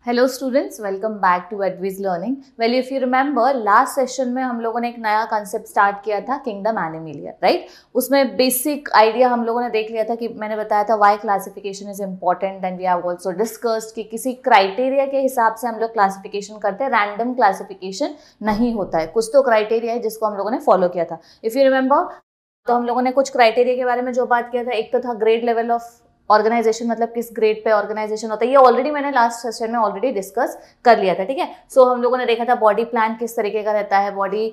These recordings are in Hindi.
Hello students, welcome back to Advis learning. Well if you remember, last session में हम लोगों ने एक नया कंसेप्ट स्टार्ट किया था, किंगडम एनिमलिया, राइट। उसमें बेसिक आइडिया हम लोगों ने देख लिया था कि मैंने बताया था why classification is important and we have also discussed कि किसी क्राइटेरिया के हिसाब से हम लोग क्लासिफिकेशन करते हैं, रैंडम क्लासिफिकेशन नहीं होता है। कुछ तो क्राइटेरिया है जिसको हम लोगों ने फॉलो किया था। इफ यू रिमेंबर, तो हम लोगों ने कुछ क्राइटेरिया के बारे में जो बात किया था, एक तो था ग्रेड लेवल ऑफ ऑर्गेनाइजेशन, मतलब किस ग्रेड पे ऑर्गेनाइजेशन होता है। ये ऑलरेडी मैंने लास्ट सेशन में ऑलरेडी डिस्कस कर लिया था, ठीक है। सो हम लोगों ने देखा था बॉडी प्लान किस तरीके का रहता है, बॉडी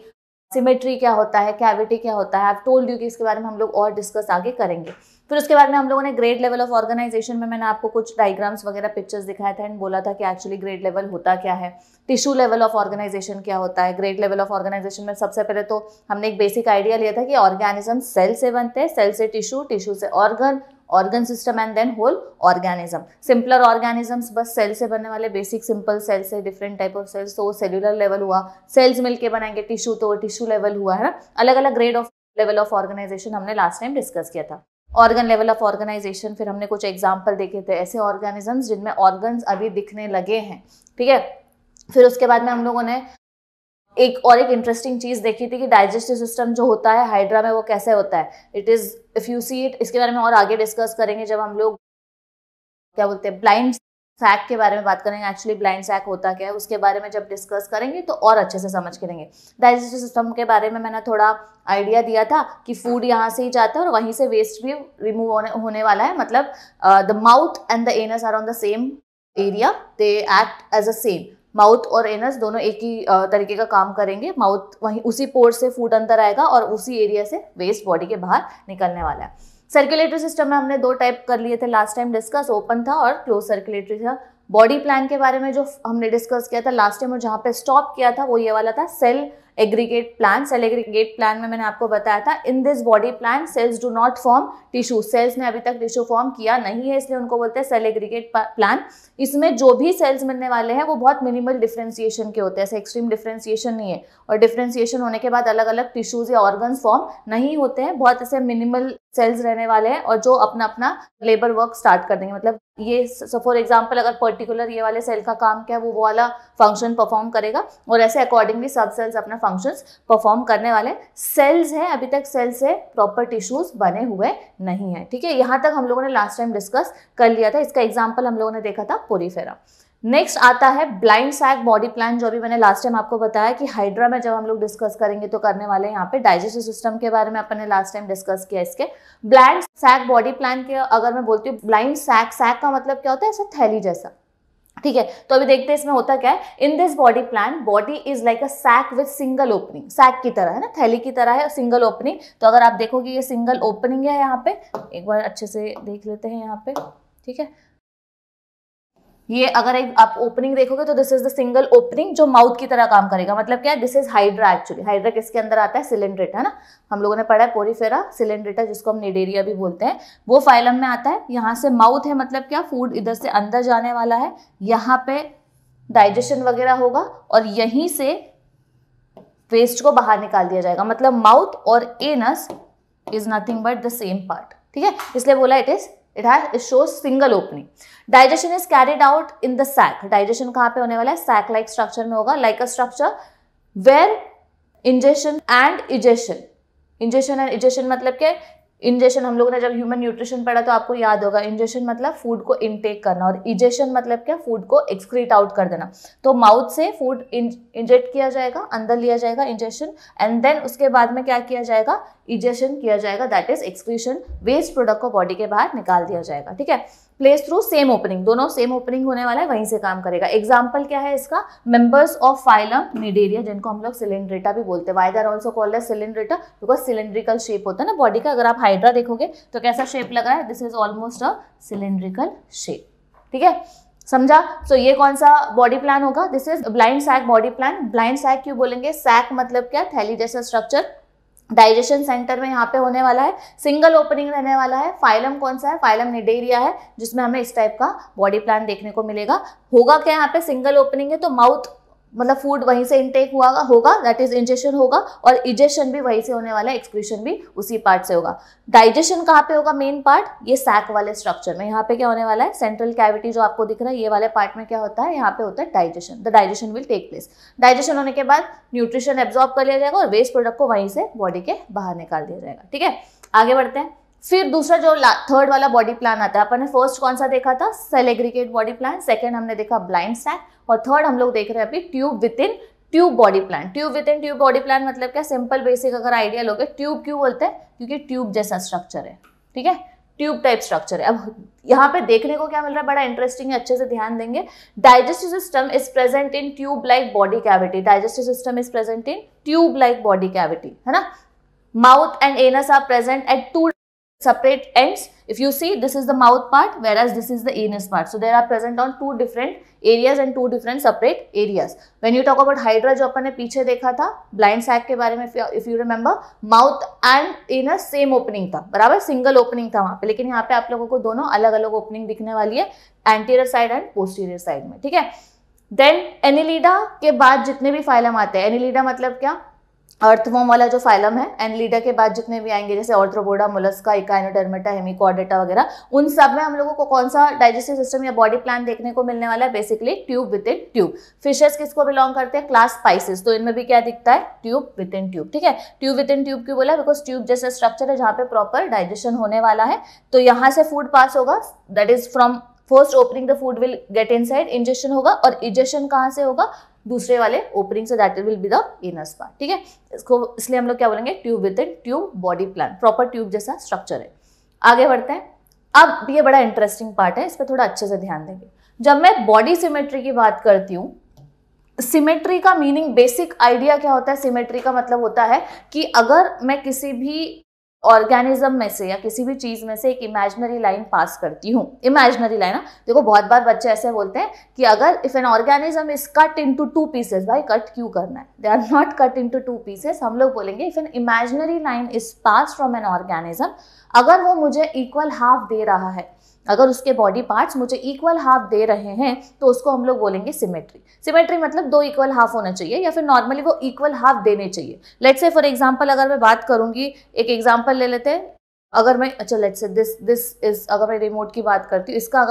सिमेट्री क्या होता है, कैविटी क्या होता है। आई हैव टोल्ड यू कि इसके बारे में हम लोग और डिस्कस आगे करेंगे। फिर उसके बाद में हम लोगों ने ग्रेड लेवल ऑफ ऑर्गेनाइजेशन में मैंने आपको कुछ डायग्राम्स वगैरह पिक्चर्स दिखाया था एंड बोला था कि एक्चुअली ग्रेड लेवल होता क्या है, टिश्यू लेवल ऑफ ऑर्गेनाइजेशन क्या होता है। ग्रेड लेवल ऑफ ऑर्गेनाइजेशन में सबसे पहले तो हमने एक बेसिक आइडिया लिया था कि ऑर्गेनिज्म सेल से बनते हैं, सेल से टिश्यू, टिश्यू से organ, organ system and then whole organism. Simpler organisms बस सेल से बनने वाले, बेसिक सिंपल सेल से डिफरेंट टाइप ऑफ सेल्स, तो सेल्यूलर लेवल हुआ। सेल्स मिलके बनाएंगे टिश्यू, तो टिश्यू लेवल हुआ, है ना। अलग अलग grade of level of organisation हमने लास्ट टाइम डिस्कस किया था। ऑर्गन लेवल ऑफ ऑर्गेनाइजेशन, फिर हमने कुछ एग्जाम्पल देखे थे ऐसे ऑर्गेनिजम्स जिनमें ऑर्गन्स अभी दिखने लगे हैं, ठीक है। फिर उसके बाद में हम लोगों ने एक इंटरेस्टिंग चीज देखी थी कि डाइजेस्टिव सिस्टम जो होता है हाइड्रा में वो कैसे होता है। It is, if you see it, इसके बारे में और आगे डिस्कस करेंगे जब हम लोग क्या बोलते हैं ब्लाइंड सैक के बारे में बात करेंगे। एक्चुअली ब्लाइंड सैक होता क्या है उसके बारे में जब डिस्कस करेंगे तो और अच्छे से समझ के लेंगे। डाइजेस्टिव सिस्टम के बारे में मैंने थोड़ा आइडिया दिया था कि फूड यहाँ से ही जाता है और वहीं से वेस्ट भी रिमूव होने वाला है। मतलब the mouth and the anus are on the same area, they act as a same. Mouth और एनस दोनों एक ही तरीके का काम करेंगे। माउथ वहीं उसी पोर्ट से फूड अंदर आएगा और उसी एरिया से वेस्ट बॉडी के बाहर निकलने वाला है। सर्कुलेटरी सिस्टम में हमने दो टाइप कर लिए थे लास्ट टाइम डिस्कस, ओपन था और क्लोज सर्कुलेटरी था। बॉडी प्लान के बारे में जो हमने डिस्कस किया था लास्ट टाइम और जहाँ पे स्टॉप किया था वो ये वाला था, cell aggregate plan. Cell aggregate plan में मैंने आपको बताया था in this body plan cells do not form tissue. Cells ने अभी तक टिश्यू फॉर्म किया नहीं है, इसलिए उनको बोलते हैं सेल एग्रीगेट प्लान। इसमें जो भी सेल्स मिलने वाले हैं वो बहुत मिनिमल डिफरेंशिएशन के होते हैं, ऐसे एक्सट्रीम डिफरेंशिएशन नहीं है। और डिफरेंशिएशन होने के बाद अलग अलग टिश्यूज या ऑर्गन्स फॉर्म नहीं होते हैं, बहुत ऐसे मिनिमल सेल्स रहने वाले हैं और जो अपना अपना लेबर वर्क स्टार्ट कर देंगे। मतलब ये फॉर एग्जांपल अगर पर्टिकुलर ये वाले सेल का काम क्या है वो वाला फंक्शन परफॉर्म करेगा और ऐसे अकॉर्डिंगली सब सेल्स अपना फंक्शंस परफॉर्म करने वाले सेल्स हैं। अभी तक सेल से प्रॉपर टिश्यूज बने हुए नहीं है, ठीक है। यहाँ तक हम लोगों ने लास्ट टाइम डिस्कस कर लिया था। इसका एग्जाम्पल हम लोगों ने देखा था पोरीफेरा। नेक्स्ट आता है ब्लाइंड सैक बॉडी प्लान, जो भी मैंने लास्ट टाइम आपको बताया कि हाइड्रा में जब हम लोग डिस्कस करेंगे तो करने वाले हैं। यहाँ पे डाइजेस्टिव सिस्टम के बारे में अपन ने लास्ट टाइम डिस्कस किया। इसके ब्लाइंड सैक बॉडी प्लान के अगर मैं बोलती हूँ ब्लाइंड सैक, सैक का मतलब क्या होता है, ऐसा थैली जैसा, ठीक है। तो अभी देखते हैं इसमें होता क्या है। In this body plan body is like a sac with single opening. Sac की तरह है ना, थैली की तरह है, सिंगल ओपनिंग। तो अगर आप देखोगे ये सिंगल ओपनिंग है, यहाँ पे एक बार अच्छे से देख लेते हैं यहाँ पे, ठीक है। ये अगर एक आप ओपनिंग देखोगे तो this is the single opening जो माउथ की तरह काम करेगा। मतलब क्या है, this is hydra. Actually hydra किसके अंदर आता है, सिलेंड्रेटा, है ना। हम लोगों ने पढ़ा है पोरीफेरा, सिलेंड्रेटा जिसको हम निडेरिया भी बोलते हैं, वो फाइलम में आता है। यहाँ से माउथ है, मतलब क्या, फूड इधर से अंदर जाने वाला है, यहाँ पे डाइजेशन वगैरह होगा और यहीं से वेस्ट को बाहर निकाल दिया जाएगा। मतलब माउथ और anus is nothing but the same part, ठीक है। इसलिए बोला it shows single opening. Digestion is carried out in the sac. Digestion कहाँ पे होने वाला है, sac like structure में होगा, like a structure where ingestion and egestion. Ingestion and egestion मतलब क्या है, इंजेशन हम लोगों ने जब ह्यूमन न्यूट्रिशन पढ़ा तो आपको याद होगा, इंजेशन मतलब फूड को इनटेक करना और इजेशन मतलब क्या, फूड को एक्सक्रीट आउट कर देना। तो माउथ से फूड इंजेक्ट किया जाएगा, अंदर लिया जाएगा, इंजेशन, एंड देन उसके बाद में क्या किया जाएगा, इजेशन किया जाएगा, that is excretion. Waste product को बॉडी के बाहर निकाल दिया जाएगा, ठीक है। प्लेस थ्रू सेम ओपनिंग, दोनों सेम ओपनिंग होने वाला है, वहीं से काम करेगा। एग्जाम्पल क्या है इसका, मेंबर्स ऑफ फाइलम निडेरिया, जिनको हम लोग सिलेंड्रेटा भी बोलते हैं। Why they are also called as Coelenterata, because cylindrical shape होता है ना बॉडी का। अगर आप हाइड्रा देखोगे तो कैसा शेप लग रहा है, this is almost a cylindrical shape, ठीक है, समझा। सो ये कौन सा बॉडी प्लान होगा, this is blind sac body plan. Blind sac क्यों बोलेंगे, सैक मतलब क्या, थैली जैसा स्ट्रक्चर। डाइजेशन सेंटर में यहाँ पे होने वाला है, सिंगल ओपनिंग रहने वाला है। फाइलम कौन सा है, फाइलम निडेरिया है, जिसमें हमें इस टाइप का बॉडी प्लान देखने को मिलेगा। होगा क्या, यहाँ पे सिंगल ओपनिंग है तो माउथ मतलब फूड वहीं से इनटेक हुआ होगा, दैट इज इंजेशन होगा, और इजेशन भी वहीं से होने वाला है, एक्सक्रीशन भी उसी पार्ट से होगा। डाइजेशन कहाँ पे होगा मेन पार्ट, ये सैक वाले स्ट्रक्चर में। यहाँ पे क्या होने वाला है, सेंट्रल कैविटी जो आपको दिख रहा है ये वाले पार्ट में क्या होता है, यहाँ पे होता है digestion. The digestion will take place. Digestion होने के बाद न्यूट्रिशन एब्जॉर्ब कर लिया जाएगा और वेस्ट प्रोडक्ट को वहीं से बॉडी के बाहर निकाल दिया जाएगा। ठीक है, आगे बढ़ते हैं। फिर दूसरा जो थर्ड वाला बॉडी प्लान आता है, अपन ने फर्स्ट कौन सा देखा था, cell aggregate body plan, second हमने देखा ब्लाइंड सैक, और थर्ड हम लोग देख रहे हैं अभी tube with in tube body plan. Tube with in tube body plan मतलब क्या, सिंपल बेसिक अगर आइडिया लोगे, ट्यूब क्यों बोलते हैं, क्योंकि ट्यूब जैसा स्ट्रक्चर है। ठीक है, ट्यूब टाइप स्ट्रक्चर है। अब यहाँ पे देखने को क्या मिल रहा है, बड़ा इंटरेस्टिंग है, अच्छे से ध्यान देंगे। Digestive system is present in tube like body cavity. Digestive system is present in tube like body cavity, है ना। Mouth and anus are present at two separate ends. If you see, this is the mouth part, whereas this is the anus part. So they are present on two different areas and two different separate areas. When you talk about hydra, जो अपन ने पीछे देखा था blind sac के बारे में, if you remember, mouth and anus same opening था, बराबर, सिंगल ओपनिंग था वहां पे। लेकिन यहाँ पे आप लोगों को दोनों अलग अलग ओपनिंग दिखने वाली है, anterior side and posterior side में। ठीक है, देन एनिलिडा के बाद जितने भी फाइलम आते हैं, एनिलिडा मतलब क्या, अर्थवॉर्म वाला जो फाइलम है, एनिलिडा के बाद जितने भी आएंगे जैसे ऑर्थ्रोपोडा, मोलस्का, इकाइनोडर्मेटा, हेमिकोऑर्डेटा वगैरह, उन सब में हम लोगों को कौन सा डाइजेस्टिव सिस्टम या बॉडी प्लान देखने को मिलने वाला है, basically tube with in tube. Fishes किसको बिलोंग करते हैं, क्लास स्पाइसेस, तो इनमें भी क्या दिखता है, ट्यूब विद इन ट्यूब। ठीक है, ट्यूब विद इन ट्यूब क्यों बोला, बिकॉज ट्यूब जैसा स्ट्रक्चर है जहाँ पे प्रॉपर डाइजेशन होने वाला है। तो यहाँ से फूड पास होगा, that is from first opening the food will get inside, injection होगा, और इंजेक्शन कहाँ से होगा, दूसरे वाले ओपनिंग से, that will be the anus part. ठीक है, इसको इसलिए हम लोग क्या बोलेंगे, tube with in tube body plan, proper tube जैसा स्ट्रक्चर है। आगे बढ़ते हैं। अब ये बड़ा इंटरेस्टिंग पार्ट है, इस पर थोड़ा अच्छे से ध्यान देंगे। जब मैं बॉडी सिमेट्री की बात करती हूँ, सिमेट्री का मीनिंग, बेसिक आइडिया क्या होता है, सिमेट्री का मतलब होता है कि अगर मैं किसी भी ऑर्गेनिज्म में से या किसी भी चीज में से एक इमेजिनरी लाइन पास करती हूँ, इमेजिनरी लाइन, देखो बहुत बार बच्चे ऐसे बोलते हैं कि अगर if an organism is cut into two pieces, भाई कट क्यों करना है, they are not cut into two pieces. हम लोग बोलेंगे if an imaginary line is pass from an organism, अगर वो मुझे इक्वल हाफ दे रहा है, अगर उसके बॉडी पार्ट्स मुझे इक्वल हाफ दे रहे हैं, तो उसको हम लोग बोलेंगे सिमेट्री। सिमेट्री मतलब दो इक्वल हाफ होना चाहिए, या फिर नॉर्मली वो इक्वल हाफ देने चाहिए। लेट्स से फॉर एग्जांपल अगर मैं बात करूंगी, एक एग्जांपल ले लेते हैं, अगर मैं, अच्छा लेट्स से दिस इज, अगर मैं रिमोट की बात करती हूँ, इसका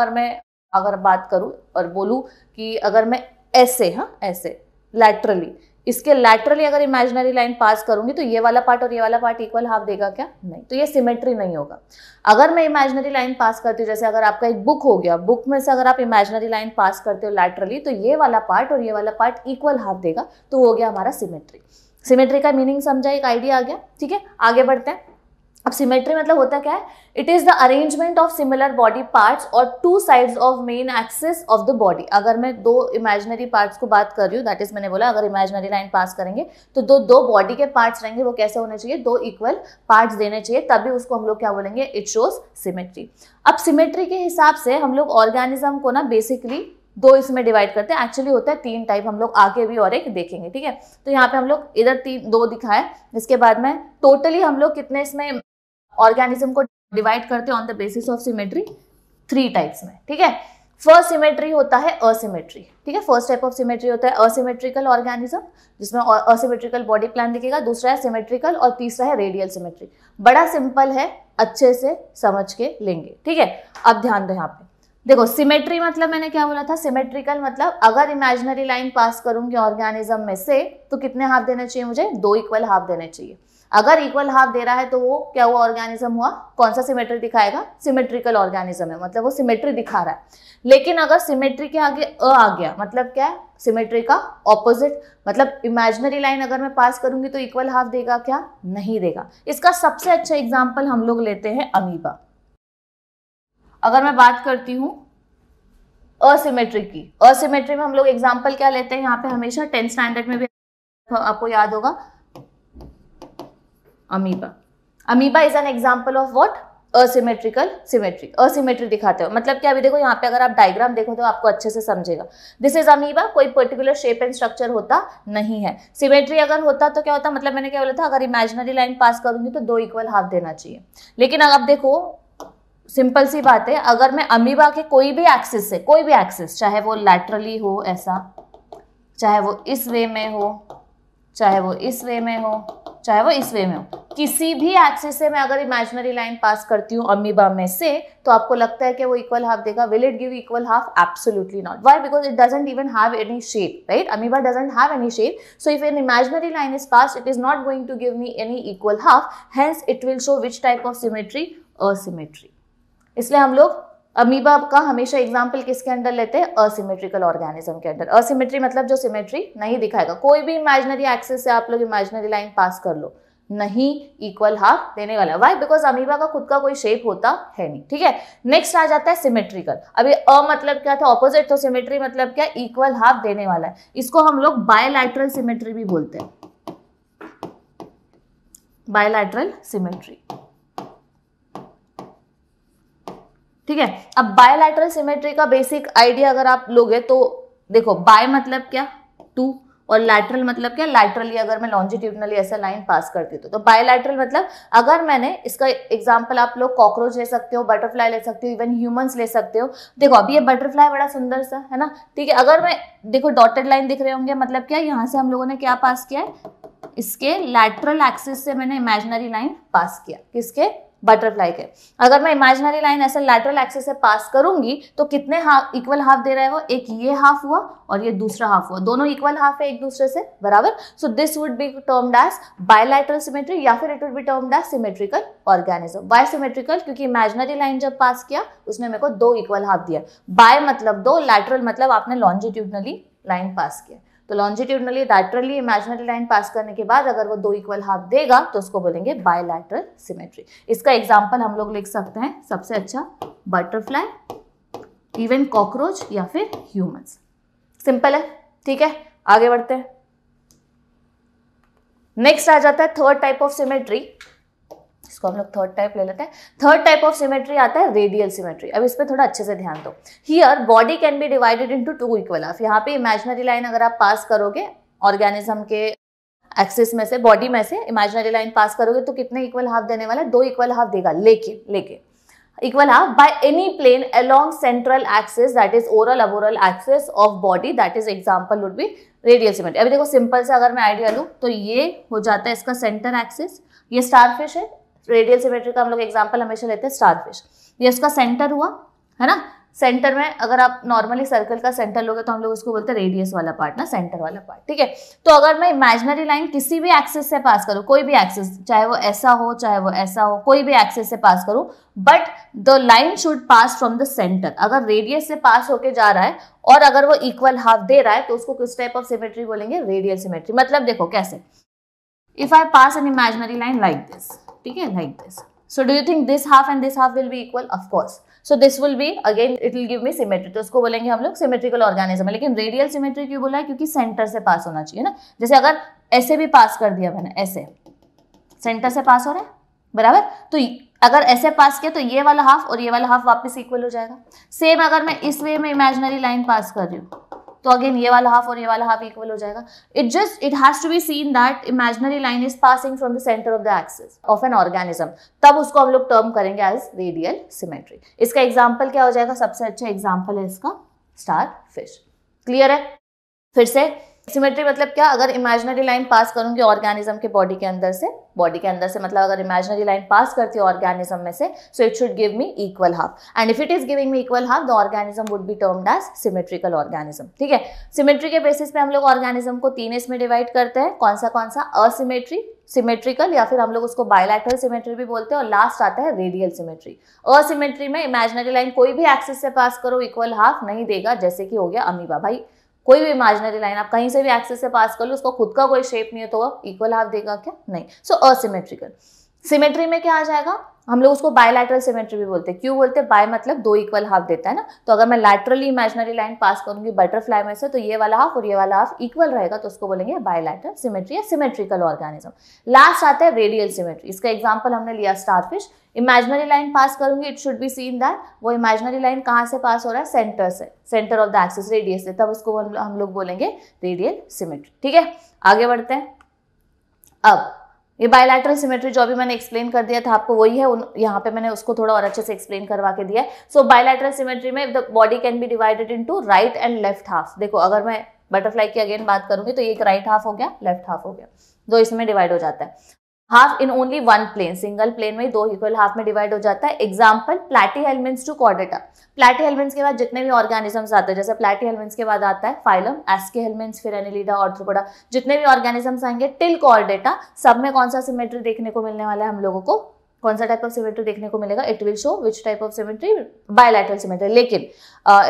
अगर बात करूँ और बोलूँ कि अगर मैं ऐसे, हाँ ऐसे लैटरली, इसके लैटरली अगर इमेजिनरी लाइन पास करूंगी तो ये वाला पार्ट और ये वाला पार्ट इक्वल हाफ देगा क्या, नहीं, तो ये सिमेट्री नहीं होगा। अगर मैं इमेजिनरी लाइन पास करती हूँ, जैसे अगर आपका एक बुक हो गया, बुक में से अगर आप इमेजिनरी लाइन पास करते हो लैटरली, तो ये वाला पार्ट और ये वाला पार्ट इक्वल हाफ देगा, तो वो हो गया हमारा सिमेट्री। सिमेट्री का मीनिंग समझा, एक आइडिया आ गया। ठीक है, आगे बढ़ते हैं। अब सिमेट्री मतलब होता क्या है, it is the arrangement of similar body parts और two sides of main axis of the body. अगर मैं दो इमेजिनरी पार्ट्स को बात कर रही हूँ, दैट इज मैंने बोला अगर इमेजिनरी लाइन पास करेंगे तो दो बॉडी के पार्ट्स रहेंगे, वो कैसे होने चाहिए, दो इक्वल पार्ट्स देने चाहिए, तभी उसको हम लोग क्या बोलेंगे, इट शोज सिमेट्री। अब सिमेट्री के हिसाब से हम लोग ऑर्गेनिज्म को ना बेसिकली दो इसमें डिवाइड करते हैं, एक्चुअली होता है तीन टाइप, हम लोग आगे भी और एक देखेंगे। ठीक है, तो यहाँ पे हम लोग इधर दो दिखाए, इसके बाद में टोटली हम लोग कितने इसमें ऑर्गेनिज्म को डिवाइड करते हैं on the basis of symmetry, 3 types में। ठीक है, फर्स्ट सिमेट्री होता है असिमेट्री। ठीक है, फर्स्ट टाइप ऑफ सिमेट्री होता है असिमेट्रिकल ऑर्गेनिज्म, जिसमें असिमेट्रिकल बॉडी प्लान दिखेगा, दूसरा है सिमेट्रिकल और तीसरा है रेडियल सिमेट्री। बड़ा सिंपल है, अच्छे से समझ के लेंगे। ठीक है, अब ध्यान दो यहाँ पे, देखो सिमेट्री मतलब मैंने क्या बोला था, सिमेट्रिकल मतलब अगर इमेजिनरी लाइन पास करूंगी ऑर्गेनिज्म में से तो कितने हाफ देने चाहिए मुझे, दो इक्वल हाफ देने चाहिए। अगर इक्वल हाफ दे रहा है तो वो क्या हुआ, ऑर्गेनिज्म हुआ, कौन सा सिमेट्री दिखाएगा, सिमेट्रिकल ऑर्गेनिज्म है, मतलब वो सिमेट्री दिखा रहा है। लेकिन अगर सिमेट्री के आगे अ आ गया, मतलब क्या है, सिमेट्री का ऑपोजिट, मतलब इमेजिनरी लाइन अगर मैं पास करूंगी तो इक्वल हाफ देगा क्या, नहीं देगा। इसका सबसे अच्छा एग्जाम्पल हम लोग लेते हैं अमीबा। अगर मैं बात करती हूँ असिमेट्री की, असिमेट्री में हम लोग एग्जाम्पल क्या लेते हैं, यहाँ पे हमेशा 10th स्टैंडर्ड में भी आपको याद होगा, amoeba. Amoeba is an example of what, asymmetrical symmetry, asymmetry दिखाते हो। मतलब क्या, अभी देखो यहाँ पे अगर आप डायग्राम देखो तो आपको अच्छे से समझेगा। दिस इज अमीबा, कोई पर्टिकुलर शेप एंड स्ट्रक्चर होता नहीं है। सिमेट्री अगर होता तो क्या होता, मतलब मैंने क्या बोला था, अगर इमेजिनरी लाइन पास करूंगी तो दो इक्वल हाफ देना चाहिए। लेकिन अब देखो सिंपल सी बात है, अगर मैं अमीबा के कोई भी एक्सिस से, कोई भी एक्सिस, चाहे वो लैटरली हो ऐसा, चाहे वो इस वे में हो, चाहे वो इस वे में हो, चाहे वो इस वे में हो, किसी भी एक्सिस से मैं अगर इमेजिनरी लाइन पास करती हूँ अमीबा में से, तो आपको लगता है कि वो इक्वल हाफ देगा? Will it give equal half? Absolutely not. Why? Because it doesn't even have any shape, right? Amoeba doesn't have any shape, so if an imaginary line is passed, it is not going to give me any equal half, hence it will show which type of symmetry? Asymmetry. इसलिए हम लोग अमीबा का हमेशा एग्जाम्पल किसके अंडर लेते हैं? असिमेट्रिकल ऑर्गेनिज्म के अंडर. असिमेट्री मतलब जो सिमेट्री नहीं दिखाएगा. कोई भी इमेजिनरी एक्सिस से आप लोग इमेजिनरी लाइन पास कर लो, नहीं इक्वल हाफ देने वाला. व्हाई? बिकॉज अमीबा का खुद का कोई शेप होता है नहीं. ठीक है, नेक्स्ट आ जाता है सिमेट्रिकल. अभी अ मतलब क्या था? ऑपोजिट. तो सिमेट्री मतलब क्या? इक्वल हाफ देने वाला है. इसको हम लोग बायलैटरल सिमेट्री भी बोलते हैं. Bilateral symmetry. ठीक है, अब बायलैटरल सिमेट्री का बेसिक आइडिया अगर आप लोगे तो देखो, बाय मतलब क्या? टू, और लैटरल मतलब क्या? लैटरली अगर मैं लॉन्जिट्यूडनली ऐसा लाइन पास करती हूँ तो बायलैटरल मतलब, अगर मैंने इसका एग्जांपल आप लोग कॉकरोच ले सकते हो, बटरफ्लाई ले सकते हो, इवन ह्यूमंस ले सकते हो. देखो अभी ये बटरफ्लाई बड़ा सुंदर सा है ना, ठीक है. अगर मैं देखो डॉटेड लाइन दिख रहे होंगे, मतलब क्या? यहाँ से हम लोगों ने क्या पास किया है? इसके लैटरल एक्सिस से मैंने इमेजिनरी लाइन पास किया. किसके? बटरफ्लाई के. अगर मैं इमेजिनरी लाइन ऐसे लैटरल एक्सिस से पास करूंगी तो कितने हाफ इक्वल हाफ दे रहा है वो? एक ये हाफ हुआ और ये दूसरा हाफ हुआ, दोनों इक्वल हाफ है एक दूसरे से, बराबर. So this would be termed as bilateral symmetry, या फिर it would be termed as symmetrical organism. Bisymmetrical क्योंकि इमेजिनरी लाइन जब पास किया उसने मेरे को दो इक्वल हाफ दिया. बाय मतलब दो, लैटरल मतलब आपने लॉन्जिट्यूडनली लाइन पास किया. तो लॉन्जिट्यूडनली लैटरली इमेजिनरी लाइन पास करने के बाद अगर वो दो इक्वल हाफ देगा तो उसको बोलेंगे बायलैटरल सिमेट्री. इसका एग्जांपल हम लोग लिख सकते हैं सबसे अच्छा बटरफ्लाई, इवन कॉकरोच या फिर ह्यूमंस. सिंपल है. ठीक है, आगे बढ़ते हैं. नेक्स्ट आ जाता है थर्ड टाइप ऑफ सिमेट्री. इसको हम लोग थर्ड टाइप ले लेते हैं. थर्ड टाइप ऑफ सिमेट्री आता है रेडियल सिमेट्री. अब इस पे थोड़ा अच्छे से ध्यान दो. Here body can be divided into two equal half. यहाँ पे इमेजिनरी लाइन अगर आप पास करोगे ऑर्गेनिज्म के एक्सिस में से, बॉडी में से इमेजिनरी लाइन पास करोगे तो कितने इक्वल हाफ देने वाला है? दो इक्वल हाफ देगा. लेकिन equal half by any plane along central axis, that is oral aboral axis of body, that is example would be radial symmetry. अभी देखो सिंपल से अगर मैं आइडिया लूँ तो ये हो जाता है इसका सेंटर एक्सिस. ये स्टारफिश है. रेडियल सिमेट्री का हम लोग एग्जांपल हमेशा लेते हैं स्टारफिश. ये इसका सेंटर हुआ है ना. सेंटर में अगर आप नॉर्मली सर्कल का सेंटर लोगे तो हम लोग उसको बोलते हैं रेडियस वाला पार्ट ना, सेंटर वाला पार्ट. ठीक है, तो अगर मैं इमेजिनरी लाइन किसी भी एक्सिस से पास करूँ, कोई भी एक्सिस, चाहे वो ऐसा हो चाहे वो ऐसा हो, कोई भी एक्सिस से पास करूँ, but the line should pass from the centre. अगर रेडियस से पास होके जा रहा है और अगर वो इक्वल हाफ दे रहा है तो उसको किस टाइप ऑफ सिमेट्री बोलेंगे? Radial symmetry. मतलब देखो कैसे, if I pass N imaginary line like this, ठीक है, like this, so do you think this half and this half will be equal? Of course. So this will be, again it will give me symmetry. तो उसको बोलेंगे हम लोग सिमेट्रिकल ऑर्गेनिज्म है. लेकिन रेडियल सिमेट्री क्यों बोला है? क्योंकि सेंटर से पास होना चाहिए ना. जैसे अगर ऐसे भी पास कर दिया मैंने, ऐसे सेंटर से पास हो रहा है, बराबर. तो अगर ऐसे पास किया तो ये वाला हाफ और ये वाला हाफ वापस इक्वल हो जाएगा. सेम अगर मैं इस वे में इमेजिनरी लाइन पास कर रही हूँ तो अगेन ये वाला हाफ और ये वाला हाफ इक्वल हो जाएगा. It has to be seen that imaginary line is passing from the centre of the axis of an organism. तब उसको हम लोग टर्म करेंगे एज रेडियल सिमेट्री. इसका एग्जांपल क्या हो जाएगा? सबसे अच्छा एग्जांपल है इसका स्टार फिश. क्लियर है? फिर से सिमेट्री मतलब क्या? अगर इमेजिनरी लाइन पास करूंगी ऑर्गेनिज्म के बॉडी के अंदर से मतलब अगर इमेजिनरी लाइन पास करती है ऑर्गेनिज्म में से, so it should give me equal half. And if it is giving me equal half, the organism would be termed as symmetrical organism. ठीक है, सिमेट्री के बेसिस पे हम लोग ऑर्गेनिज्म को तीन इसमें डिवाइड करते हैं. कौन सा? असिमेट्री, सिमेट्रिकल, या फिर हम लोग उसको बायलैटरल सिमेट्री भी बोलते हैं. और लास्ट आता है रेडियल सिमेट्री. असिमेट्री में इमेजिनरी लाइन कोई भी एक्सिस से पास करो, इक्वल हाफ नहीं देगा. जैसे कि हो गया अमीबा. भाई कोई भी इमेजिनरी लाइन आप कहीं से भी एक्सिस से पास कर लो, उसको खुद का कोई शेप नहीं है तो वो इक्वल हाफ देगा क्या? नहीं. सो असिमेट्रिकल. सिमेट्री में क्या आ जाएगा? हम लोग उसको बायलैटरल सिमेट्री भी बोलते हैं. क्यों बोलते हैं? बाय मतलब दो इक्वल हाफ देता है ना. तो अगर मैं लैटरली इमेजिनरी लाइन पास करूंगी बटरफ्लाई में से तो ये वाला हाफ और ये वाला हाफ इक्वल रहेगा, तो उसको बोलेंगे बायलैटरल सिमेट्री या सिमेट्रिकल ऑर्गेनिज्म. लास्ट आता है रेडियल सिमेट्री. इसका एग्जांपल हमने लिया स्टारफिश. इमेजिनरी लाइन पास करूंगी, it should be seen that वो इमेजिनरी लाइन कहाँ से पास हो रहा है? सेंटर से, centre of the axis, radius से. तब उसको हम लोग बोलेंगे रेडियल सिमेट्री. ठीक है, आगे बढ़ते हैं. अब ये बायलैटरल सिमेट्री जो अभी मैंने एक्सप्लेन कर दिया था आपको, वही है. यहाँ पे मैंने उसको थोड़ा और अच्छे से एक्सप्लेन करवा के दिया है. सो बायलैटरल सिमेट्री में the body can be divided into right and left half. देखो अगर मैं बटरफ्लाई की अगेन बात करूंगी तो ये एक राइट हाफ हो गया, लेफ्ट हाफ हो गया, दो इसमें डिवाइड हो जाता है। Half in only one plane, single plane में दो इक्वल हाफ में डिवाइड हो जाता है। Example Platyhelminthes to Chordata. Platyhelminthes के बाद जितने भी ऑर्गेनिजम्स आते हैं, जैसे प्लैटीहेल्मिन्थ्स के बाद आता है फाइलम, एस्केहेल्मिन्थ्स, फिर एनिलिडा, ऑर्थ्रोपोडा, जितने भी ऑर्गेनिजम्स आएंगे टिल कॉर्डेटा, सब में कौन सा सिमेट्री देखने को मिलने वाला है हम लोगों को, कौन सा टाइप ऑफ सिमेट्री देखने को मिलेगा, it will show which type of symmetry, bilateral symmetry. लेकिन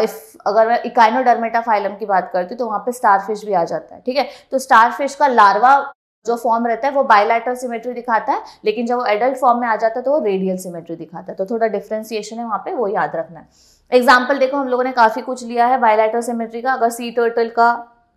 इफ अगर मैं इकाइनोडर्मेटा फाइलम की बात करती हूँ तो वहां पे स्टारफिश भी आ जाता है, ठीक है। तो स्टारफिश का लार्वा जो फॉर्म रहता है वो बायलैटरल सिमेट्री दिखाता है, लेकिन जब वो एडल्ट फॉर्म में आ जाता है तो वो रेडियल सिमेट्री दिखाता है। तो थोड़ा डिफरेंशिएशन है वहां पे, वो याद रखना है। एग्जाम्पल देखो, हम लोगों ने काफी कुछ लिया है बायलैटरल सिमेट्री का। अगर सी टर्टल का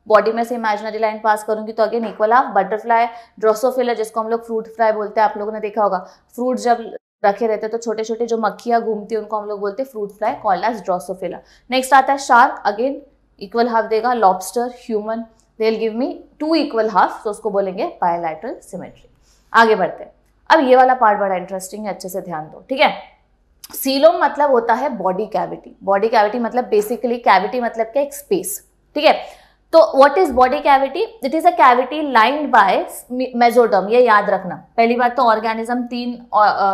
बॉडी में से इमेजिनरी लाइन पास करूंगी तो again equal half. Butterfly, Drosophila जिसको हम लोग फ्रूट फ्लाई बोलते हैं, आप लोगों ने देखा होगा, फ्रूट जब रखे रहते हैं तो छोटे छोटे जो मक्खियां घूमती है उनको हम लोग बोलते हैं fruit fly, called as Drosophila. Next आता है शार्क, अगेन इक्वल हाफ देगा। Lobster, human, they will give me 2 equal half, तो उसको बोलेंगे बायलैटरल सिमेट्री। आगे बढ़ते हैं। अब ये वाला पार्ट बड़ा इंटरेस्टिंग है, अच्छे से ध्यान दो, ठीक है। सीलोम मतलब होता है बॉडी कैविटी। बॉडी कैविटी मतलब बेसिकली कैविटी मतलब क्या, एक स्पेस, ठीक है। तो what is body cavity? It is a cavity lined by mesoderm. ये याद रखना। पहली बात तो ऑर्गेनिज्म 3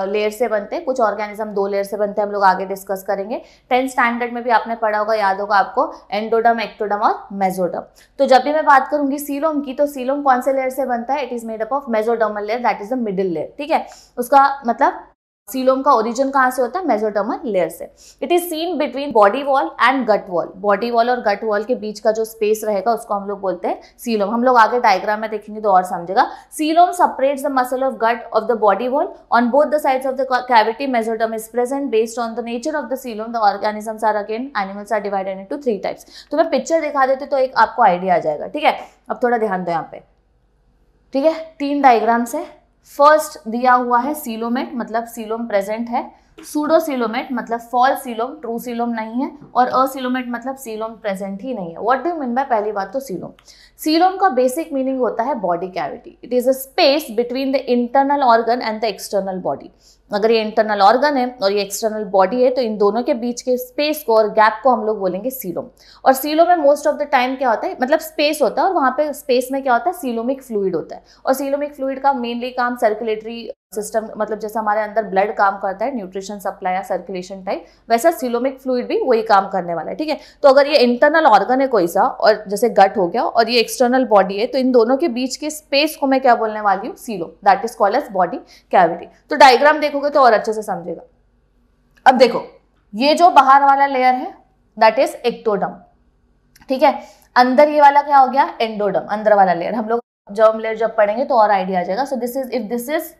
लेयर से बनते हैं, कुछ ऑर्गेनिज्म 2 लेयर से बनते हैं, हम लोग आगे डिस्कस करेंगे। 10th स्टैंडर्ड में भी आपने पढ़ा होगा, याद होगा आपको, एंडोडर्म, एक्टोडर्म और मेसोडर्म। तो जब भी मैं बात करूंगी सीलोम की, तो सीलोम कौन से लेयर से बनता है? It is made up of mesodermal layer, that is the middle layer, ठीक है। उसका मतलब सीलोम का ओरिजिन कहां से होता है? मेसोडर्मल लेयर से। It is seen between body wall and gut wall. Body wall और गट वॉल के बीच का जो स्पेस रहेगा उसको हम लोग बोलते हैं सीलोम। हम लोग आगे डायग्राम में देखेंगे तो और समझेगा। Coelom separates the muscle of gut of the body wall on both the sides of the cavity. Mesoderm is present. Based on the nature of the coelom, the organisms are again, animals are divided into 3 types. तो मैं पिक्चर दिखा देती तो एक आपको आइडिया आ जाएगा, ठीक है। अब थोड़ा ध्यान दो यहाँ पे, ठीक है। 3 डायग्राम्स है। फर्स्ट दिया हुआ है सीलोमेट, मतलब सीलोम प्रेजेंट है। सूडोसीलोमेट मतलब फॉल्स सीलोम, ट्रू सीलोम नहीं है। और असीलोमेट मतलब सीलोम प्रेजेंट ही नहीं है। What do mean by? पहली बात तो सीलोम, सीलोम का बेसिक मीनिंग होता है body cavity. It is a space between the internal organ and the external body. अगर ये इंटरनल ऑर्गन है और ये एक्सटर्नल बॉडी है तो इन दोनों के बीच के स्पेस को और गैप को हम लोग बोलेंगे सीलोम। और सीलोम में मोस्ट ऑफ द टाइम क्या होता है, मतलब स्पेस होता है, और वहां पे स्पेस में क्या होता है? सीलोमिक फ्लूइड होता है। और सीलोमिक फ्लूइड का मेनली काम सर्कुलेटरी सिस्टम, मतलब जैसे हमारे अंदर ब्लड काम करता है, न्यूट्रिशन सप्लाई या सर्कुलेशन टाइप, वैसा सीलोमिक फ्लूइड भी वही काम करने वाला है, ठीक है। तो अगर ये इंटरनल ऑर्गन है कोई सा, और जैसे गट हो गया, और ये एक्सटर्नल बॉडी है, तो इन दोनों के बीच के स्पेस को मैं क्या बोलने वाली हूँ? Coelom, that is called as body cavity. तो डायग्राम देखोगे तो और अच्छे से समझेगा। अब देखो, ये जो बाहर वाला लेयर है दैट इज एक्टोडर्म, ठीक है। अंदर ये वाला क्या हो गया? एंडोडर्म, अंदर वाला लेयर। हम लोग जर्म लेयर जब पढ़ेंगे तो और आइडिया आ जाएगा। So this is, if this is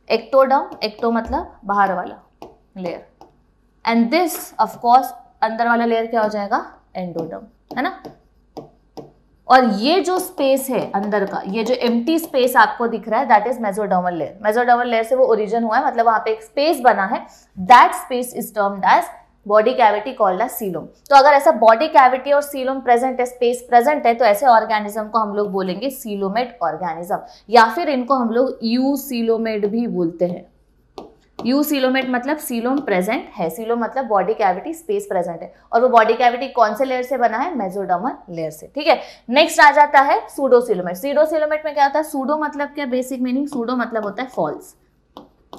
ectoderm, ecto मतलब बाहर वाला layer, and this of course अंदर वाला लेयर क्या हो जाएगा? एंडोडर्म, है ना। और ये जो स्पेस है अंदर का, ये जो एम्प्टी स्पेस आपको दिख रहा है that is mesodermal layer. Mesodermal layer से वो ओरिजिन हुआ है, मतलब वहां पे एक स्पेस बना है, that space is termed as body cavity called as coelom. तो अगर ऐसा बॉडी कैविटी और सीलोम प्रेजेंट है, स्पेस प्रेजेंट है, तो ऐसे ऑर्गेनिज्म को हम लोग बोलेंगे सीलोमेट ऑर्गेनिज्म, या फिर इनको हम लोग यूसीलोमेट भी बोलते हैं। यूसीलोमेट मतलब सीलोम प्रेजेंट है, सीलोम मतलब बॉडी कैविटी स्पेस प्रेजेंट है, और वो बॉडी कैविटी कौन से लेयर से बना है? मेसोडर्मल लेयर से, ठीक है। नेक्स्ट आ जाता है सूडोसीलोमेट। सूडोसीलोमेट में क्या होता है? सूडो मतलब क्या? बेसिक मीनिंग सूडो मतलब होता है फॉल्स,